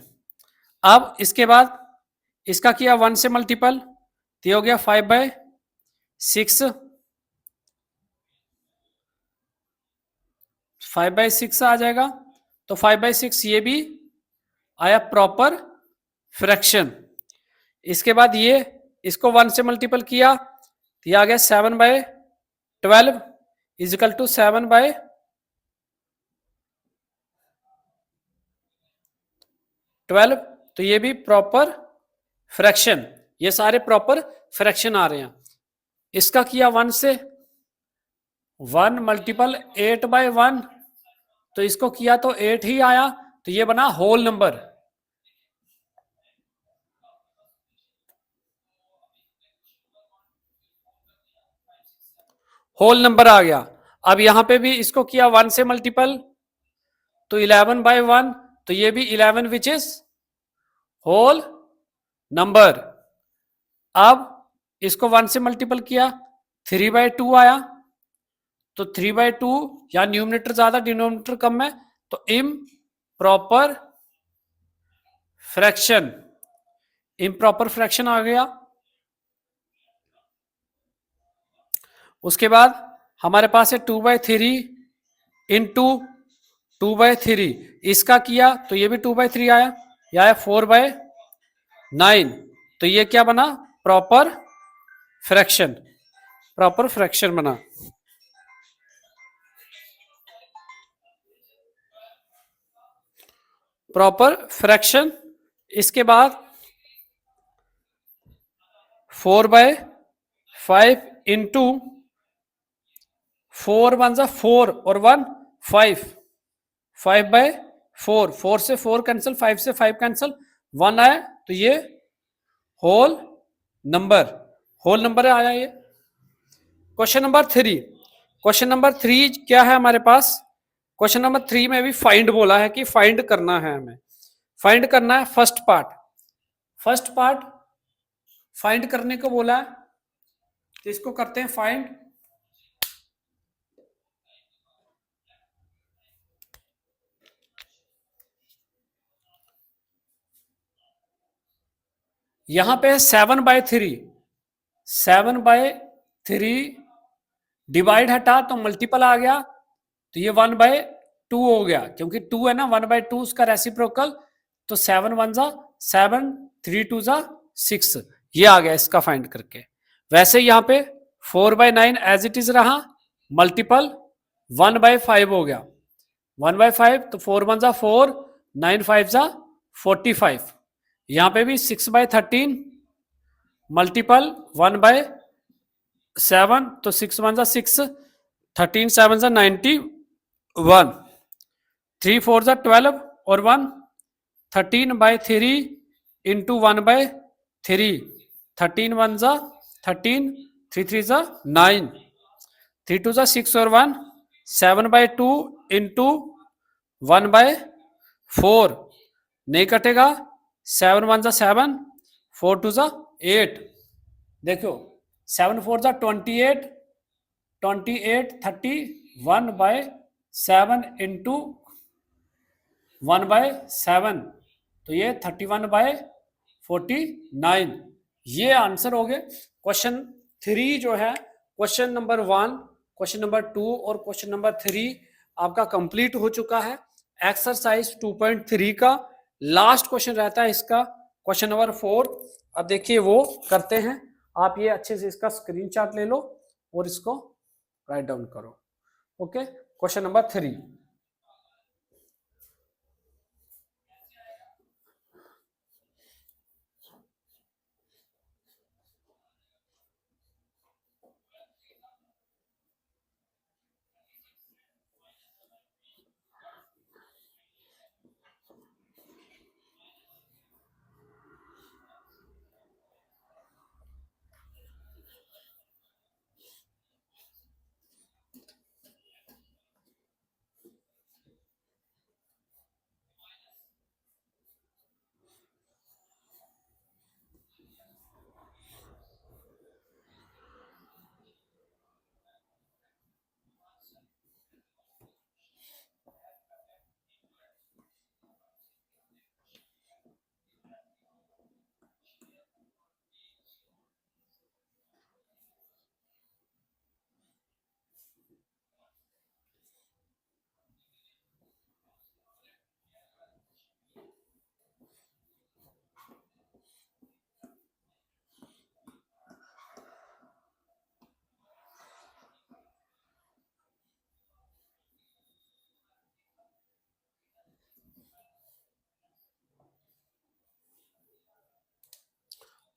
अब इसके बाद इसका किया 1 से मल्टीपल, तो ये हो गया 5/6, 5/6 आ जाएगा। तो 5/6 ये भी आया प्रॉपर फ्रैक्शन। इसके बाद ये इसको 1 से मल्टीपल किया, तो ये आ गया 7/12 इजिकल टू 7/12, तो ये भी प्रॉपर फ्रैक्शन। ये सारे प्रॉपर फ्रैक्शन आ रहे हैं। इसका किया 1 से 1 मल्टीपल 8/1, तो इसको किया तो 8 ही आया, तो ये बना होल नंबर। होल नंबर आ गया। अब यहां पे भी इसको किया 1 से मल्टीपल, तो 11/1, तो ये भी 11 विच इज होल नंबर। अब इसको 1 से मल्टीपल किया, 3/2 आया, तो 3/2 या न्यूमिनेटर ज्यादा डिनोमिनेटर कम है, तो इम प्रॉपर फ्रैक्शन, इम्प्रॉपर फ्रैक्शन आ गया। उसके बाद हमारे पास है 2/3 इंटू 2/3, इसका किया तो ये भी 2/3 आया, यह आया 4/9, तो ये क्या बना, प्रॉपर फ्रैक्शन, प्रॉपर फ्रैक्शन बना। Proper fraction. इसके बाद 4/5 इंटू 4 1 जा 4 और 1 5, 5/4, 4 से 4 कैंसिल, 5 से 5 कैंसिल, 1 आया, तो ये होल नंबर, होल नंबर आया ये। क्वेश्चन नंबर 3, क्वेश्चन नंबर 3 क्या है हमारे पास, क्वेश्चन नंबर 3 में भी फाइंड बोला है कि फाइंड करना है हमें, फाइंड करना है first part. First part find करने को बोला है, तो इसको करते हैं फाइंड। यहां पे 7/3, 7/3 डिवाइड हटा तो मल्टीपल आ गया, तो ये 1/2 हो गया, क्योंकि 2 है ना, 1/2 उसका रेसिप्रोकल, तो 7 1 जा 7, 3 2 जा 6, ये आ गया इसका फाइंड करके। वैसे यहाँ पे 4/9 एज इट इज रहा, मल्टीपल 1/5 हो गया, 1/5, तो 4 1 जा 4, 9 5 जा 45। यहाँ पे भी 6/13 मल्टीपल 1/7, तो 6 1 जा 6, 13 7 सा 91, 3 4 सा 12 और 1 13/3 इंटू 1/3, 13 1 सा 13, 3 3 सा 9, 3 2 सा 6 और 1 7/2 इंटू 1/4, नहीं कटेगा, 7 1 सा 7, 4 2 सा 8, देखो 7 4 सा 28, 28 31/7 इंटू 1/7, तो ये 31/49, ये आंसर हो गए। क्वेश्चन 3 जो है, क्वेश्चन नंबर 1, क्वेश्चन नंबर 2 और क्वेश्चन नंबर 3 आपका कंप्लीट हो चुका है। एक्सरसाइज 2.3 का लास्ट क्वेश्चन रहता है इसका, क्वेश्चन नंबर 4। अब देखिए वो करते हैं, आप ये अच्छे से इसका स्क्रीनशॉट ले लो और इसको राइट डाउन करो। Okay, question number 3।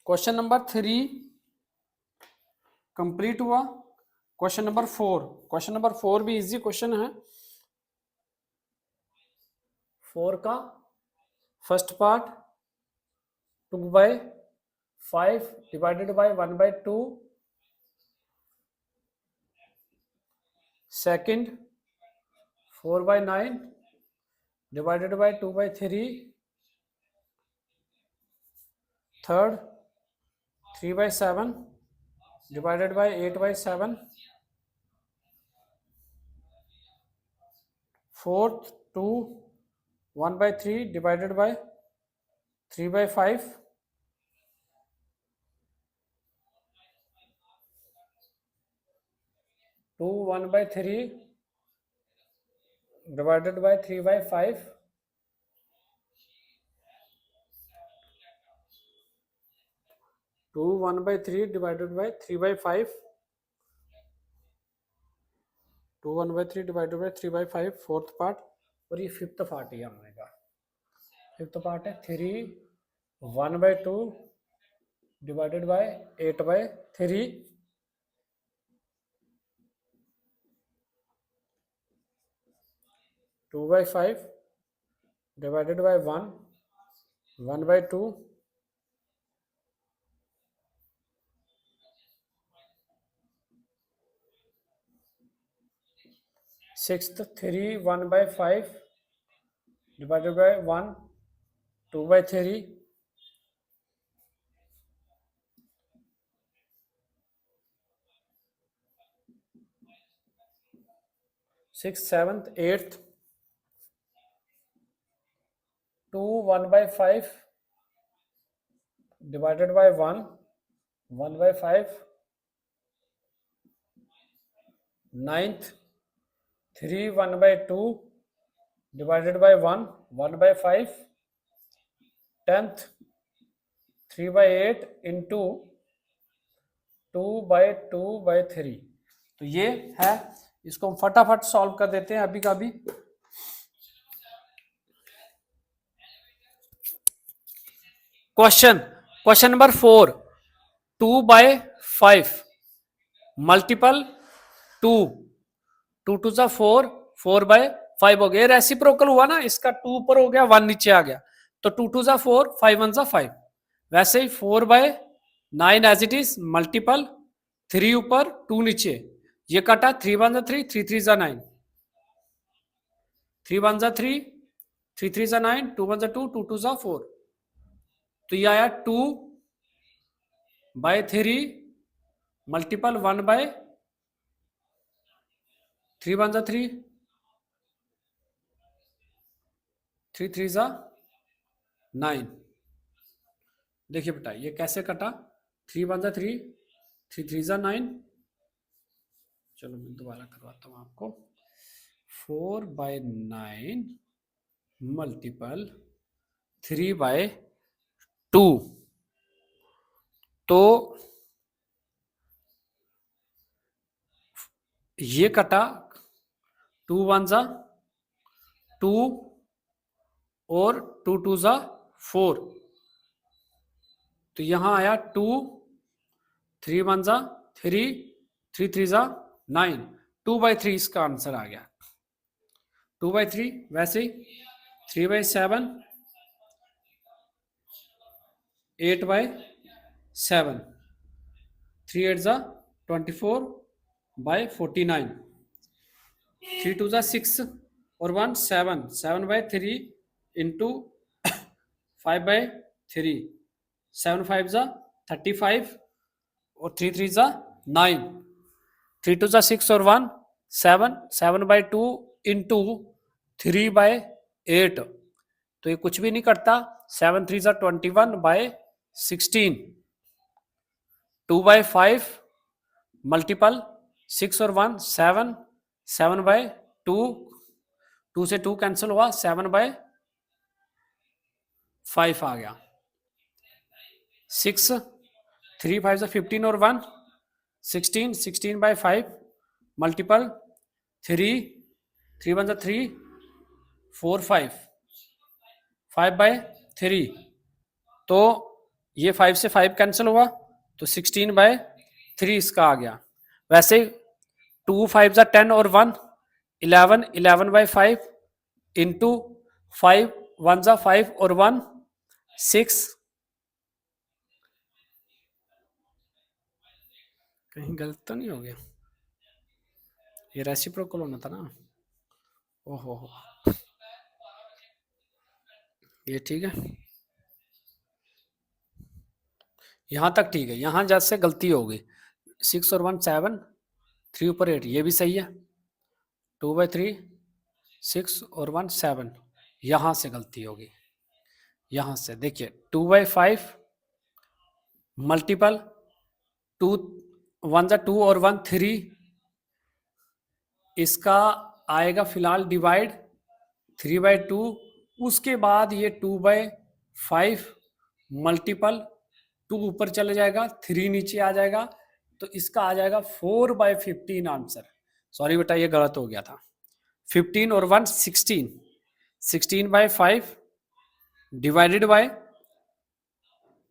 Question number 3 complete हुआ। क्वेश्चन नंबर 4, क्वेश्चन नंबर 4 भी इजी क्वेश्चन है। 4 का first part 2/5 divided by 1/2, second 4/9 divided by 2/3, third 3/7 divided by 8/7, fourth 2 1/3 divided by 3/5, 2 1/3 divided by 3/5, 2 1/3 divided by 3/5, 2 1/3 divided by 3/5 fourth part, और ये फिफ्थ पार्ट ही हमने का फिफ्थ पार्ट है 3 1/2 divided by 8/3, 2/5 divided by 1 1/2, sixth 3 1/5 divided by 1 2/3, sixth seventh eighth 2 1/5 divided by 1 1/5, ninth 3 1/2 divided by 1 1/5, 10th 3/8 into 2/2/3। तो ये है, इसको हम फटाफट सॉल्व कर देते हैं अभी का अभी। क्वेश्चन नंबर 4, 2/5 मल्टीपल 2 2 टू जा 4, 4/5 हो गया। रेसिप्रोकल हुआ ना, इसका 2 ऊपर हो गया, 1 नीचे आ गया, तो 2 टू जा 4, 5 1 जा 5। वैसे ही 4/9 एज इट इज, मल्टीपल 3 ऊपर 2 नीचे, ये कटा 3 1 जा 3, 3 3 जा 9, 3 1 जा 3, 3 3 जा 9, 2 1 जा 2, 2 2 जा 4, तो ये आया 2/3 मल्टीपल 1/3 1 जा 3, 3 3 जा 9। देखिए बेटा ये कैसे कटा, 3 1 जा 3, 3 3 जा 9। चलो मैं दोबारा करवाता हूँ आपको। 4/9 मल्टीपल 3/2, तो ये कटा 2 1 जा 2 और 2 2 जा 4, तो यहां आया 2, 3 1 जा 3, 3 3 जा 9, 2/3 इसका आंसर आ गया। 2/3 वैसे ही 3/7, 8/7, 3 8 जा 24/49, 3 2 जा 6 और 1 7, 7/3 इंटू 5/3, 7 5 जा 35 और 3 3 जा 9, 3 2 जा 6 और 1 7, 7/2 इंटू 3/8, तो ये कुछ भी नहीं करता, 7 3 जा 21/16, 2/5 मल्टीपल 6 और 1 7, 7/2, 2 से 2 कैंसिल हुआ, 7/5 आ गया, 6 3 5 जा 15 और 1 16, 16/5 मल्टीपल 3, 3 1 जा 3, 4 5, 5/3, तो ये 5 से 5 कैंसिल हुआ, तो 16/3 इसका आ गया। वैसे 2 5 जा 10 और 1 11, 11/5 इंटू 5 1 जा 5 और 1 6, कहीं गलत तो नहीं हो गया, ये रेसिप्रोकल होना था ना, ओहो ये ठीक है, यहां तक ठीक है, यहां जैसे गलती हो गई, 6 और 1 7, 3 ऊपर 8 ये भी सही है, 2/3 6 और 1 7, यहां से गलती होगी, यहां से देखिए 2/5 मल्टीपल 2 1 जा 2 और 1 3, इसका आएगा फिलहाल डिवाइड 3/2, उसके बाद ये 2/5 मल्टीपल 2 ऊपर चले जाएगा, 3 नीचे आ जाएगा, तो इसका आ जाएगा 4/15 आंसर। सॉरी बेटा ये गलत हो गया था, 15 और 1 16, 16/5 डिवाइडेड बाय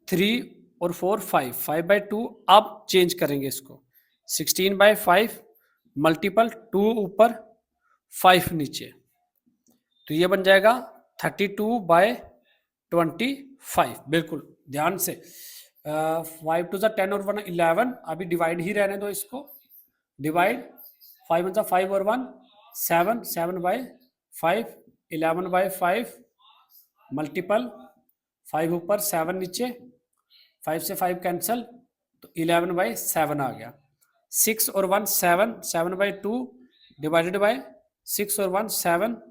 3 और 4 5, 5/2, अब चेंज करेंगे इसको, 16/5 मल्टीपल 2 ऊपर 5 नीचे, तो ये बन जाएगा 32/25, बिल्कुल ध्यान से। 5 2 जा 10 और 1 11, अभी डिवाइड ही रहने दो इसको, डिवाइड 5 1 जा 5 और 1 7, 7/5 11/5 मल्टीपल 5 ऊपर 7 नीचे, 5 से 5 कैंसल, तो 11/7 आ गया, 6 और 1 7, 7/2 डिवाइडेड बाय 6 और 1 7,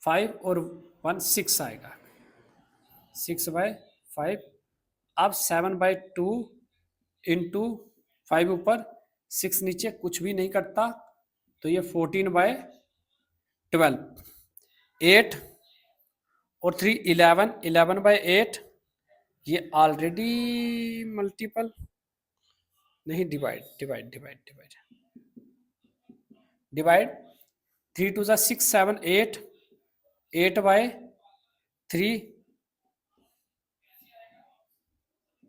5 और 1 6 आएगा, 6/5, अब 7/2 इंटू 5 ऊपर 6 नीचे, कुछ भी नहीं करता, तो ये 14/12, 8 और 3 11, 11/8, ये ऑलरेडी मल्टीपल नहीं, divide divide divide divide divide 3 2 जा 6 7 8, 8/3,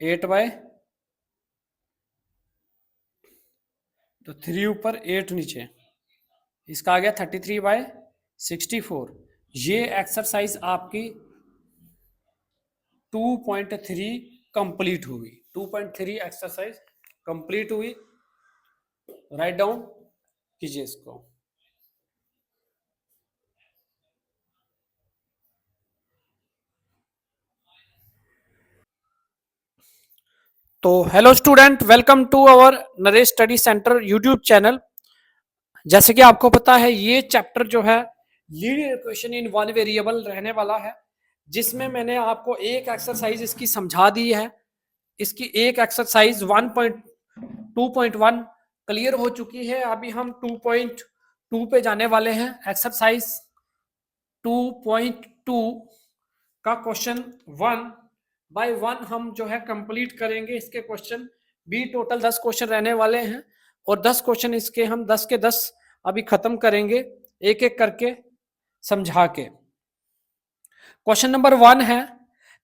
8/, तो 3 ऊपर 8 नीचे, इसका आ गया 33/64। ये एक्सरसाइज आपकी 2.3 कंप्लीट हुई। 2.3 एक्सरसाइज कंप्लीट हुई। राइट डाउन कीजिए इसको। तो hello student, welcome to our Naresh study centre YouTube channel. जैसे कि आपको पता है, ये चैप्टर जो है linear equation in one variable रहने वाला है, जिसमें मैंने आपको एक एक्सरसाइज इसकी समझा दी है। इसकी एक एक्सरसाइज 1.2.1 क्लियर हो चुकी है। अभी हम 2.2 पे जाने वाले हैं। एक्सरसाइज 2.2 का क्वेश्चन 1 बाय 1 हम जो है कंप्लीट करेंगे। इसके क्वेश्चन भी टोटल 10 क्वेश्चन रहने वाले हैं, और 10 क्वेश्चन इसके हम 10 के 10 अभी खत्म करेंगे, एक एक करके समझा के। क्वेश्चन नंबर 1 है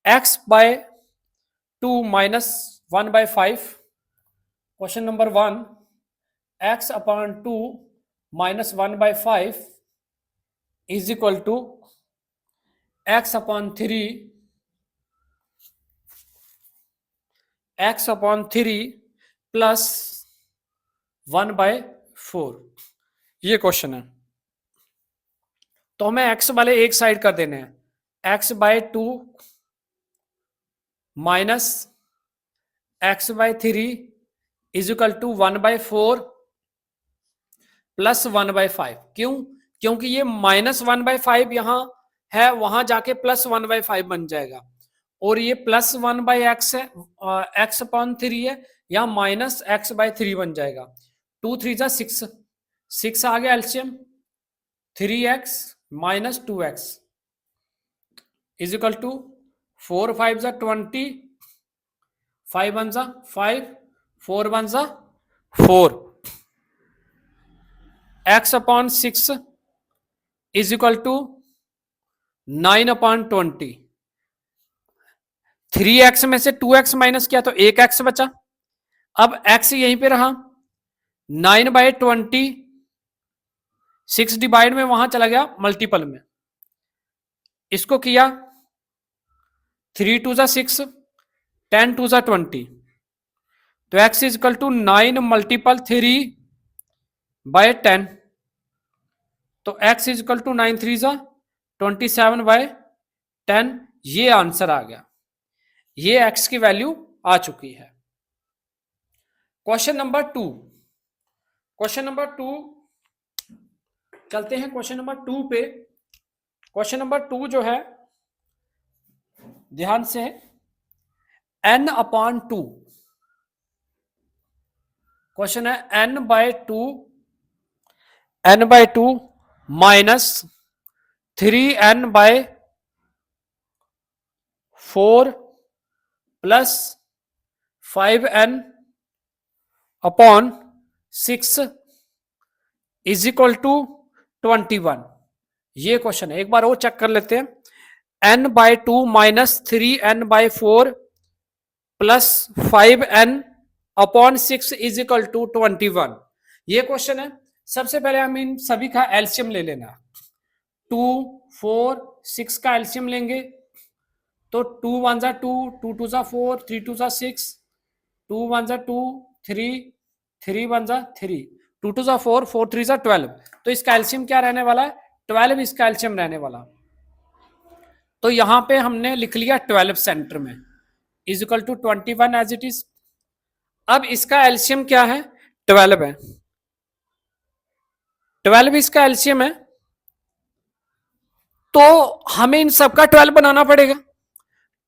x/2 minus 1/5। Question number 1, x/2 minus 1/5 is equal to x/3 plus 1/4। ये क्वेश्चन है। तो हमें x वाले एक साइड कर देने हैं। x/2 minus x/3 is equal to 1/4 plus 1/5। क्यों? क्योंकि ये -1/5 यहां है, वहां जाके +1/5 बन जाएगा, और ये +1/x है, x/3 है, या -x/3 बन जाएगा। 2 3 जा 6, 6 आ गया LCM. 3x minus 2x is equal to 4 5 जा 20, 5 1 जा 5, 4 1 जा 4। x/6 is equal to 9/20। 3x में से 2x माइनस किया तो 1x बचा। अब x यहीं पे रहा, 9/20, 6 डिवाइड में वहां चला गया मल्टीपल में, इसको किया 3 2 जा 6, 10 2 जा 20, तो x is equal to 9 multiple 3/10। तो x इज इक्वल टू 9 3 जा 27/10। ये आंसर आ गया। ये x की वैल्यू आ चुकी है। क्वेश्चन नंबर 2, क्वेश्चन नंबर 2 चलते हैं क्वेश्चन नंबर 2 पे। क्वेश्चन नंबर 2 जो है, ध्यान से, n/2 क्वेश्चन है। n/2 minus 3n/4 plus 5n/6 is equal to 21। ये क्वेश्चन है, एक बार वो चेक कर लेते हैं। n/2 minus 3n/4 plus 5n/6 is equal to 21। ये क्वेश्चन है। सबसे पहले हम इन सभी का एलसीएम ले लेना। 2 4 6 का एलसीएम लेंगे, तो 2 1 जा 2, 2 2 जा 4, 3 2 जा 6, 2 1 जा 2, 3 3 1 जा 3, 2 2 जा 4, 4 3 जा 12। तो इसका एलसीएम क्या रहने वाला है? 12 इसका एलसीएम रहने वाला। तो यहां पे हमने लिख लिया 12 सेंटर में, is equal to 21 as it is. अब इसका एलसीएम क्या है? 12 है। 12 इसका एलसीएम है, तो हमें इन सबका 12 बनाना पड़ेगा।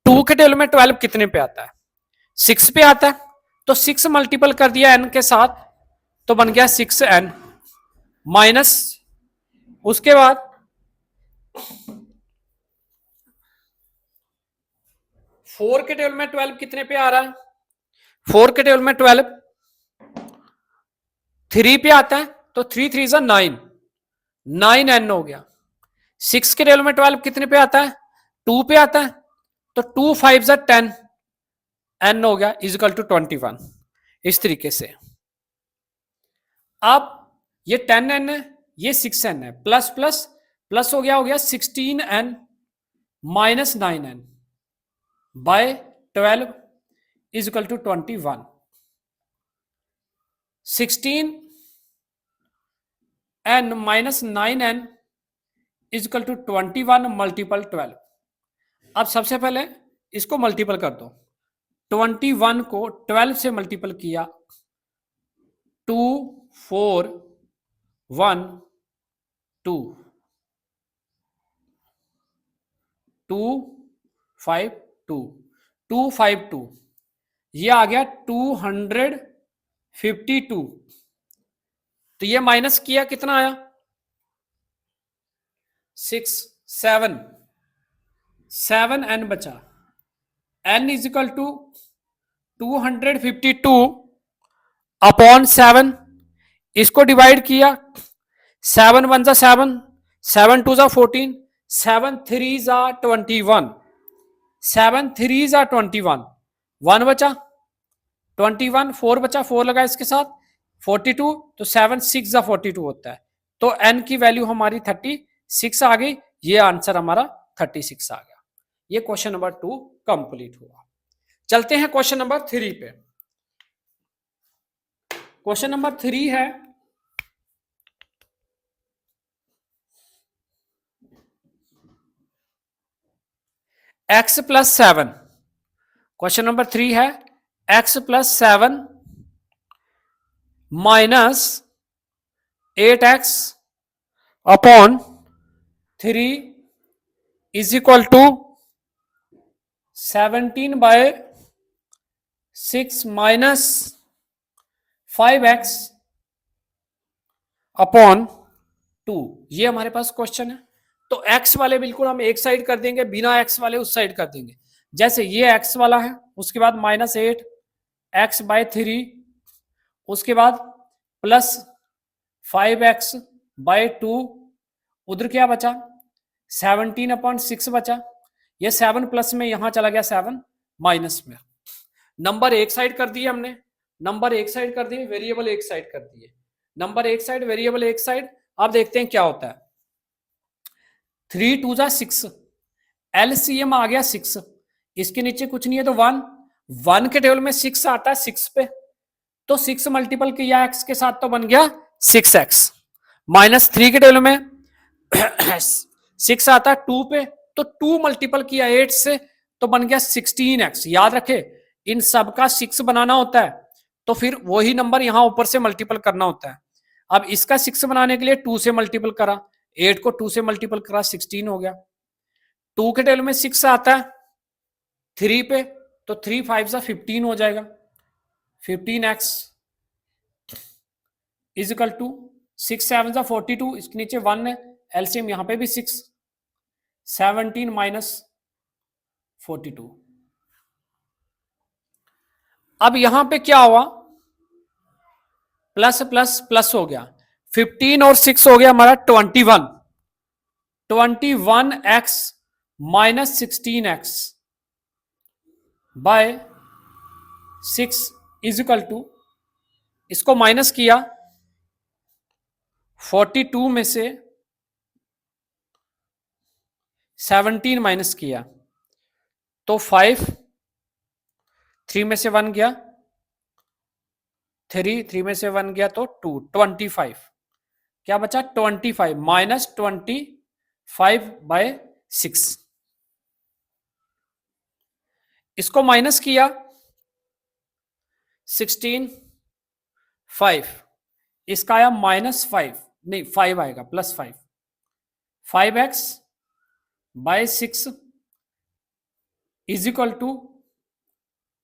2 के टेबल में 12 कितने पे आता है? 6 पे आता है। तो 6 मल्टीपल कर दिया n के साथ, तो बन गया 6n माइनस, उसके बाद 4 के टेबल में 12 कितने पे आ रहा है? 4 के टेबल में 12 3 पे आता है, तो 3 3 जा 9, 9n हो गया। 6 के टेबल में 12 कितने पे आता है? 2 पे आता है, तो 2 5 जा 10, n हो गया, इजिकल टू 21। इस तरीके से अब ये 10n है, ये 6n है, प्लस प्लस प्लस हो गया 16n minus 9n by 12 is equal to 21। 16n minus 9n is equal to 21 multiple 12। अब सबसे पहले इसको मल्टीपल कर दो, 21 को 12 से मल्टीपल किया, 2 4 1 2 2 5 2 2 5 2, ये आ गया 252। तो ये माइनस किया कितना आया 6 7n बचा, n is equal to 252 upon 7, इसको डिवाइड किया, 7 1 जा 7, 7 2 जा 14, 7 3 जा 21, 7 3 जा 21, 1 बचा 21, 4 बचा, 4 लगा इसके साथ 42, तो 7 6 जा 42 होता है। तो n की वैल्यू हमारी 36 आ गई, ये आंसर हमारा 36 आ गया। ये क्वेश्चन नंबर 2 कंप्लीट हुआ। चलते हैं क्वेश्चन नंबर 3 पे। क्वेश्चन नंबर 3 है x प्लस 7। क्वेश्चन नंबर 3 है x plus 7 minus 8x upon 3 is equal to 17/6 minus 5x upon 2। ये हमारे पास क्वेश्चन है। तो x वाले बिल्कुल हम एक साइड कर देंगे, बिना x वाले उस साइड कर देंगे। जैसे ये x वाला है, उसके बाद माइनस 8x/3, उसके बाद प्लस 5x/2, उधर क्या बचा 17/6 बचा। ये 7 प्लस में यहां चला गया 7 माइनस में। नंबर एक साइड कर दिए हमने, नंबर एक साइड कर दिए, वेरिएबल एक साइड कर दिए, नंबर एक साइड, वेरिएबल एक साइड। अब देखते हैं क्या होता है। 3 2 जा 6, एलसीएम आ गया 6, इसके नीचे कुछ नहीं है तो 1, 1 के टेबल में 6 आता है 6 पे, तो 6 मल्टीपल किया x के साथ तो बन गया 6x, माइनस 3 के टेबल में 6 आता है 2 पे, तो 2 मल्टीपल किया 8 से तो बन गया 16x। याद रखे इन सब का 6 बनाना होता है, तो फिर वही नंबर यहां ऊपर से मल्टीपल करना होता है। अब इसका 6 बनाने के लिए 2 से मल्टीपल करा, 8 को 2 से मल्टीपल करा, 16 हो गया। 2 के टेबल में 6 आता है 3 पे, तो 3 5 से 15 हो जाएगा, 15x इज इक्वल टू 6 7 जा 42, इसके नीचे 1 है, एलसीएम यहां पे भी 6, 17 माइनस 42। अब यहां पे क्या हुआ, प्लस प्लस प्लस हो गया, 15 और 6 हो गया हमारा 21, 21x minus 16x by 6 is equal to, इसको माइनस किया 42 में से 17 माइनस किया तो 5, 3 में से 1 गया 3, 3 में से 1 गया तो 2, 25, क्या बचा 25 माइनस 25/6, इसको माइनस किया 16 5, इसका आया -5, नहीं 5 आएगा +5, 5x/6 इज इक्वल टू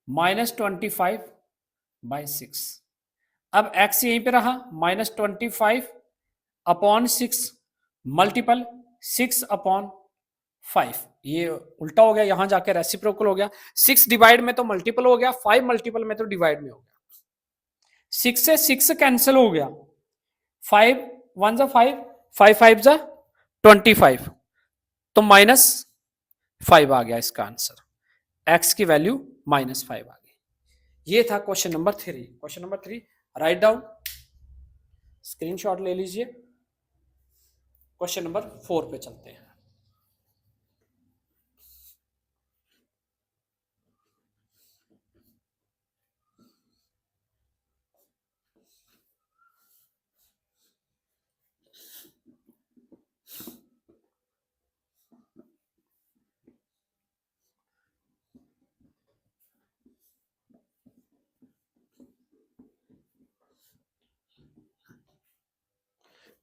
-25/6। अब x यहीं पे रहा, -25/6 मल्टीपल 6/5, ये उल्टा हो गया, यहां जाके रेसिप्रोकल हो गया। 6 डिवाइड में तो मल्टीपल हो गया, 5 मल्टीपल में तो डिवाइड में हो गया। 6 से 6 कैंसिल हो गया, 5 1 जा 5, 5 5 जा 25, तो -5 आ गया इसका आंसर, x की वैल्यू -5 आ गई। ये था question number 3। Question number 3 write down. Screenshot ले लीजिए। क्वेश्चन नंबर 4 पे चलते हैं।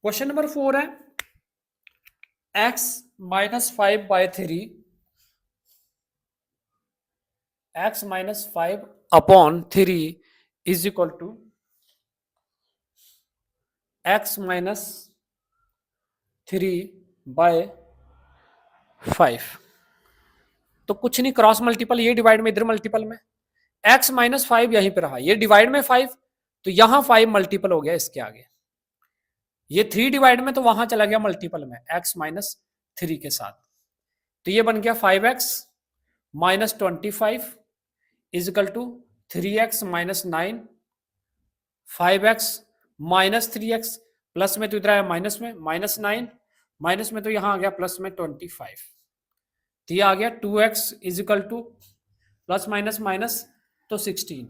क्वेश्चन नंबर 4 है x minus 5/3 x minus 5/3 is equal to x minus 3/5। तो कुछ नहीं, क्रॉस मल्टीपल, ये डिवाइड में इधर मल्टीपल में, x माइनस 5 यहीं पे रहा, ये डिवाइड में 5, तो यहां 5 मल्टीपल हो गया इसके आगे, ये 3 डिवाइड में तो वहां चला गया मल्टीपल में x माइनस 3 के साथ, तो ये बन गया 5x minus 25 is equal to 3x minus 9, 5x minus 3x, plus में तो इधर आया माइनस में, माइनस 9, माइनस में तो यहां आ गया प्लस में 25, तो ये आ गया 2x is equal to plus minus minus तो 16,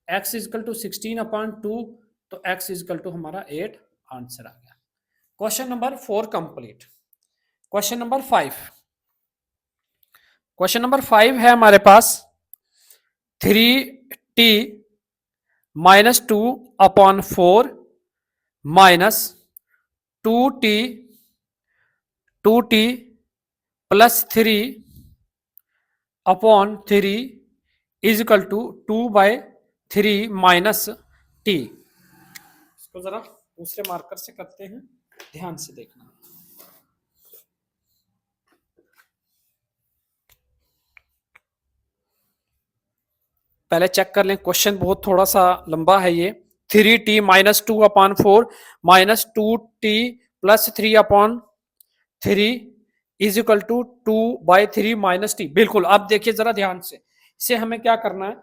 x इजिकल टू 16/2, तो x इजिकल टू हमारा 8 आंसर आ गया। Question number 4 complete. Question number 5, question number 5 है हमारे पास 3t minus 2/4 minus 2t plus 3/3 is equal to 2/3 minus t. इसको जरा दूसरे मार्कर से करते हैं, ध्यान से देखना। पहले चेक कर लें, क्वेश्चन बहुत थोड़ा सा लंबा है ये। 3t minus 2/4 minus 2t plus 3/3 is equal to 2/3 minus t. बिल्कुल, अब देखिए जरा ध्यान से, इसे हमें क्या करना है,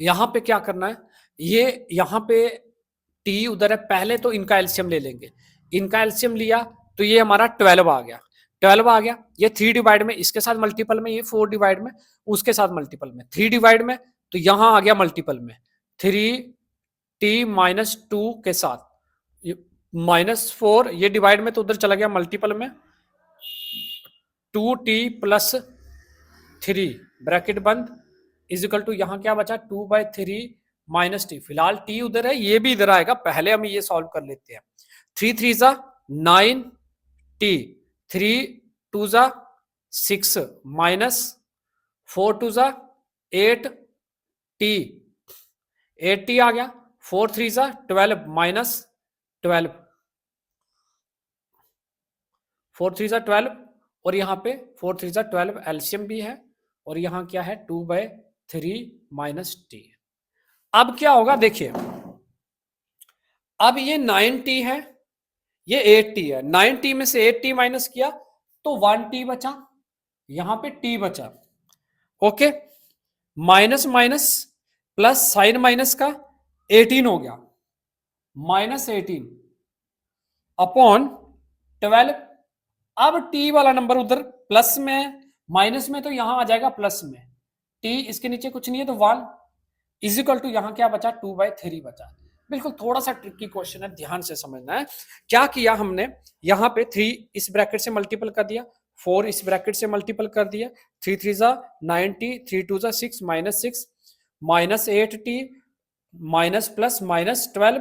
यहां पे क्या करना है, ये यहां पे t उधर है, पहले तो इनका एलसीएम ले लेंगे, इनका एलसीएम लिया तो ये हमारा 12 आ गया, 12 आ गया, ये 3 डिवाइड में इसके साथ मल्टीपल में, ये 4 डिवाइड में उसके साथ मल्टीपल में, 3 डिवाइड में तो यहां आ गया मल्टीपल में 3t माइनस 2 के साथ माइनस 4, ये डिवाइड में तो उधर चला गया मल्टीपल में 2t प्लस 3 ब्रैकेट बंद इजिकल टू यहां क्या बचा 2/3 माइनस टी। फिलहाल टी उधर है, ये भी इधर आएगा, पहले हम ये सॉल्व कर लेते हैं। 3 3 जा 9 टी, 3 2 जा 6 माइनस 4 2 जा 8 टी, 8 टी आ गया, 4 3 जा 12 माइनस 12, 4 3 जा 12 और यहाँ पे 4 3 जा 12 एलसीएम भी है, और यहाँ क्या है 2/3 माइनस टी। अब क्या होगा देखिए, अब ये 9t है, ये 8t है, 9t में से 8t माइनस किया तो 1t बचा, यहां पे t बचा, okay, minus minus plus sign minus का 18 हो गया, माइनस 18 अपॉन 12। अब t वाला नंबर उधर प्लस में, माइनस में तो यहां आ जाएगा प्लस में, t इसके नीचे कुछ नहीं है तो 1 इजिकल टू यहां क्या बचा 2/3 बचा। बिल्कुल थोड़ा सा ट्रिकी क्वेश्चन है, ध्यान से समझना है। क्या किया हमने, यहां पे 3 इस ब्रैकेट से मल्टीपल कर दिया, 4 इस ब्रैकेट से मल्टीपल कर दिया, 3 3 जा 9t, 3 2 जा 6 minus 6 minus 8t minus plus minus 12,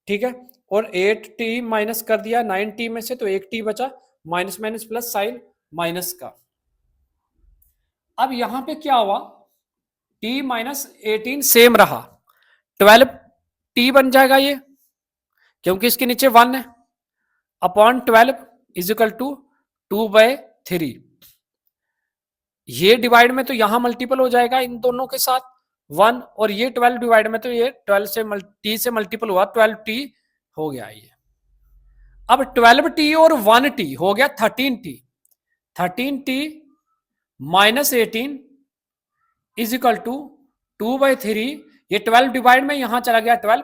ठीक है, और 8t माइनस कर दिया 9t में से तो 1t बचा, minus minus plus sign minus का। अब यहां पे क्या हुआ, t माइनस 18 सेम रहा, 12 t बन जाएगा ये, क्योंकि इसके नीचे 1 है, अपॉन 12 इजिकल टू 2/3। ये डिवाइड में तो यहां मल्टीपल हो जाएगा इन दोनों के साथ 1, और ये 12 डिवाइड में तो ये 12 से t से मल्टीपल हुआ, 12t हो गया ये। अब 12t और 1t हो गया 13t, 13t minus 18 is equal to 2/3, ये 12 डिवाइड में यहां चला गया 12,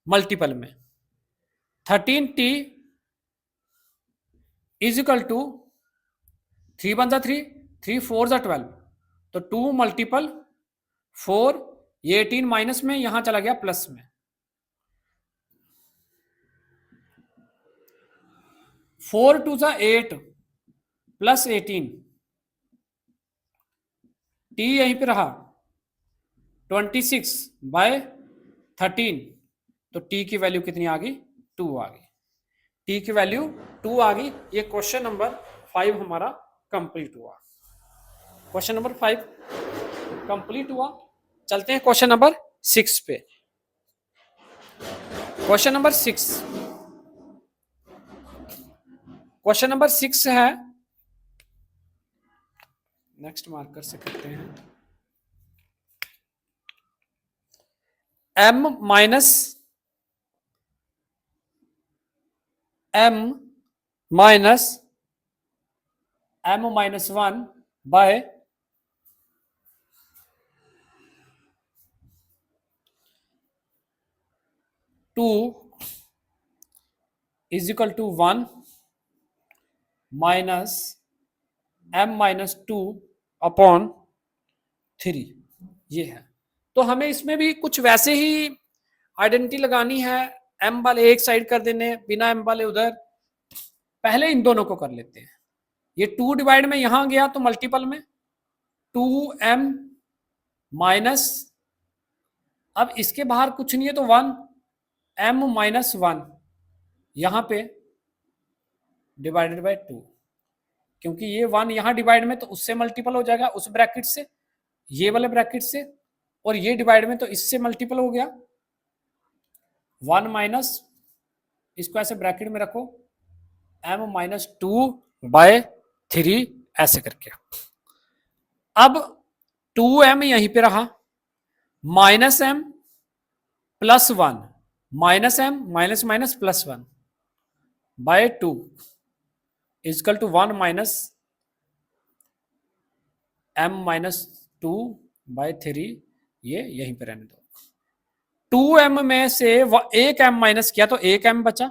मल्टीपल में 13t is equal to 3 one जा 3, 3 4 जा 12, तो 2 मल्टीपल 4, ये 18 माइनस में यहां चला गया प्लस में, 4 2 जा 8 प्लस 18, टी यहीं पे रहा 26 बाय 13, तो टी की वैल्यू कितनी आ गई? 2 आ गई। टी की वैल्यू 2 आ गई। ये क्वेश्चन नंबर 5 हमारा कंप्लीट हुआ। क्वेश्चन नंबर 5 कंप्लीट हुआ। चलते हैं क्वेश्चन नंबर 6 पे। क्वेश्चन नंबर 6, क्वेश्चन नंबर 6 है, नेक्स्ट मार्कर से करते हैं, m minus one by 2 is equal to 1 minus m minus 2 upon 3, ये है। तो हमें इसमें भी कुछ वैसे ही आइडेंटिटी लगानी है, m वाले एक साइड कर देने, बिना m वाले उधर। पहले इन दोनों को कर लेते हैं। ये 2 डिवाइड में यहां गया तो मल्टीपल में 2m माइनस, अब इसके बाहर कुछ नहीं है तो 1 m माइनस 1 यहां पे डिवाइडेड बाय 2, क्योंकि ये 1 यहां डिवाइड में तो उससे मल्टीपल हो जाएगा, उस ब्रैकेट से, ये वाले ब्रैकेट से, और ये डिवाइड में तो इससे मल्टीपल हो गया 1 माइनस, इसको ऐसे ब्रैकेट में रखो m माइनस 2 बाय 3 ऐसे करके। अब 2m यहीं पे रहा, minus m plus 1, minus m minus minus plus 1 by 2 is equal to 1 minus m minus 2 by 3, ये यहीं पे रहने दो। 2m में से एक m माइनस किया तो एक m बचा,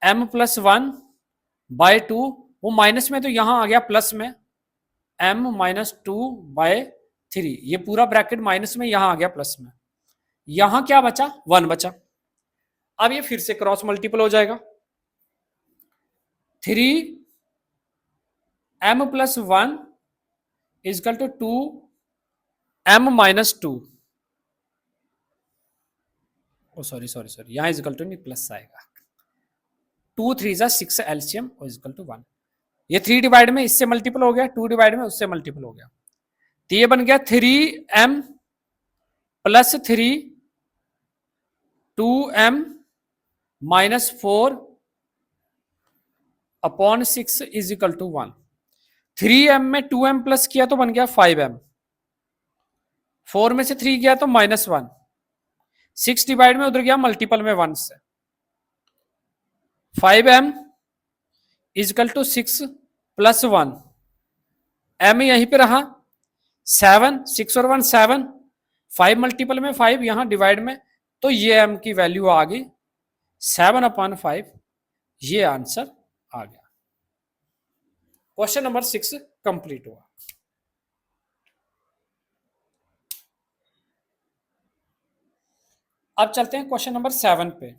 m प्लस 1 बाय 2, वो माइनस में तो यहां आ गया प्लस में, m माइनस 2 बाय 3, ये पूरा ब्रैकेट माइनस में यहां आ गया प्लस में, यहां क्या बचा? 1 बचा। अब ये फिर से क्रॉस मल्टीपल हो जाएगा, 3m plus 1 is equal to 2m minus 2, sorry यहां इजकल टू नहीं प्लस आएगा, 2 3 जा 6 एलसीएम इजकल टू 1, ये 3 डिवाइड में इससे मल्टीपल हो गया, 2 डिवाइड में उससे मल्टीपल हो गया, तो ये बन गया 3m plus 3 2m minus 4 upon 6 is equal to 1। 3m में 2m प्लस किया तो बन गया 5m, 4 में से 3 गया तो माइनस 1, 6 डिवाइड में उधर गया मल्टीपल में 1 से, 5m is equal to 6 plus 1, m यहीं पे रहा 7, 6 और 1 7, 5 मल्टीपल में 5 यहां डिवाइड में, तो ये m की वैल्यू आ गई 7/5, ये आंसर आ गया। क्वेश्चन नंबर 6 कंप्लीट हुआ। अब चलते हैं क्वेश्चन नंबर 7 पे।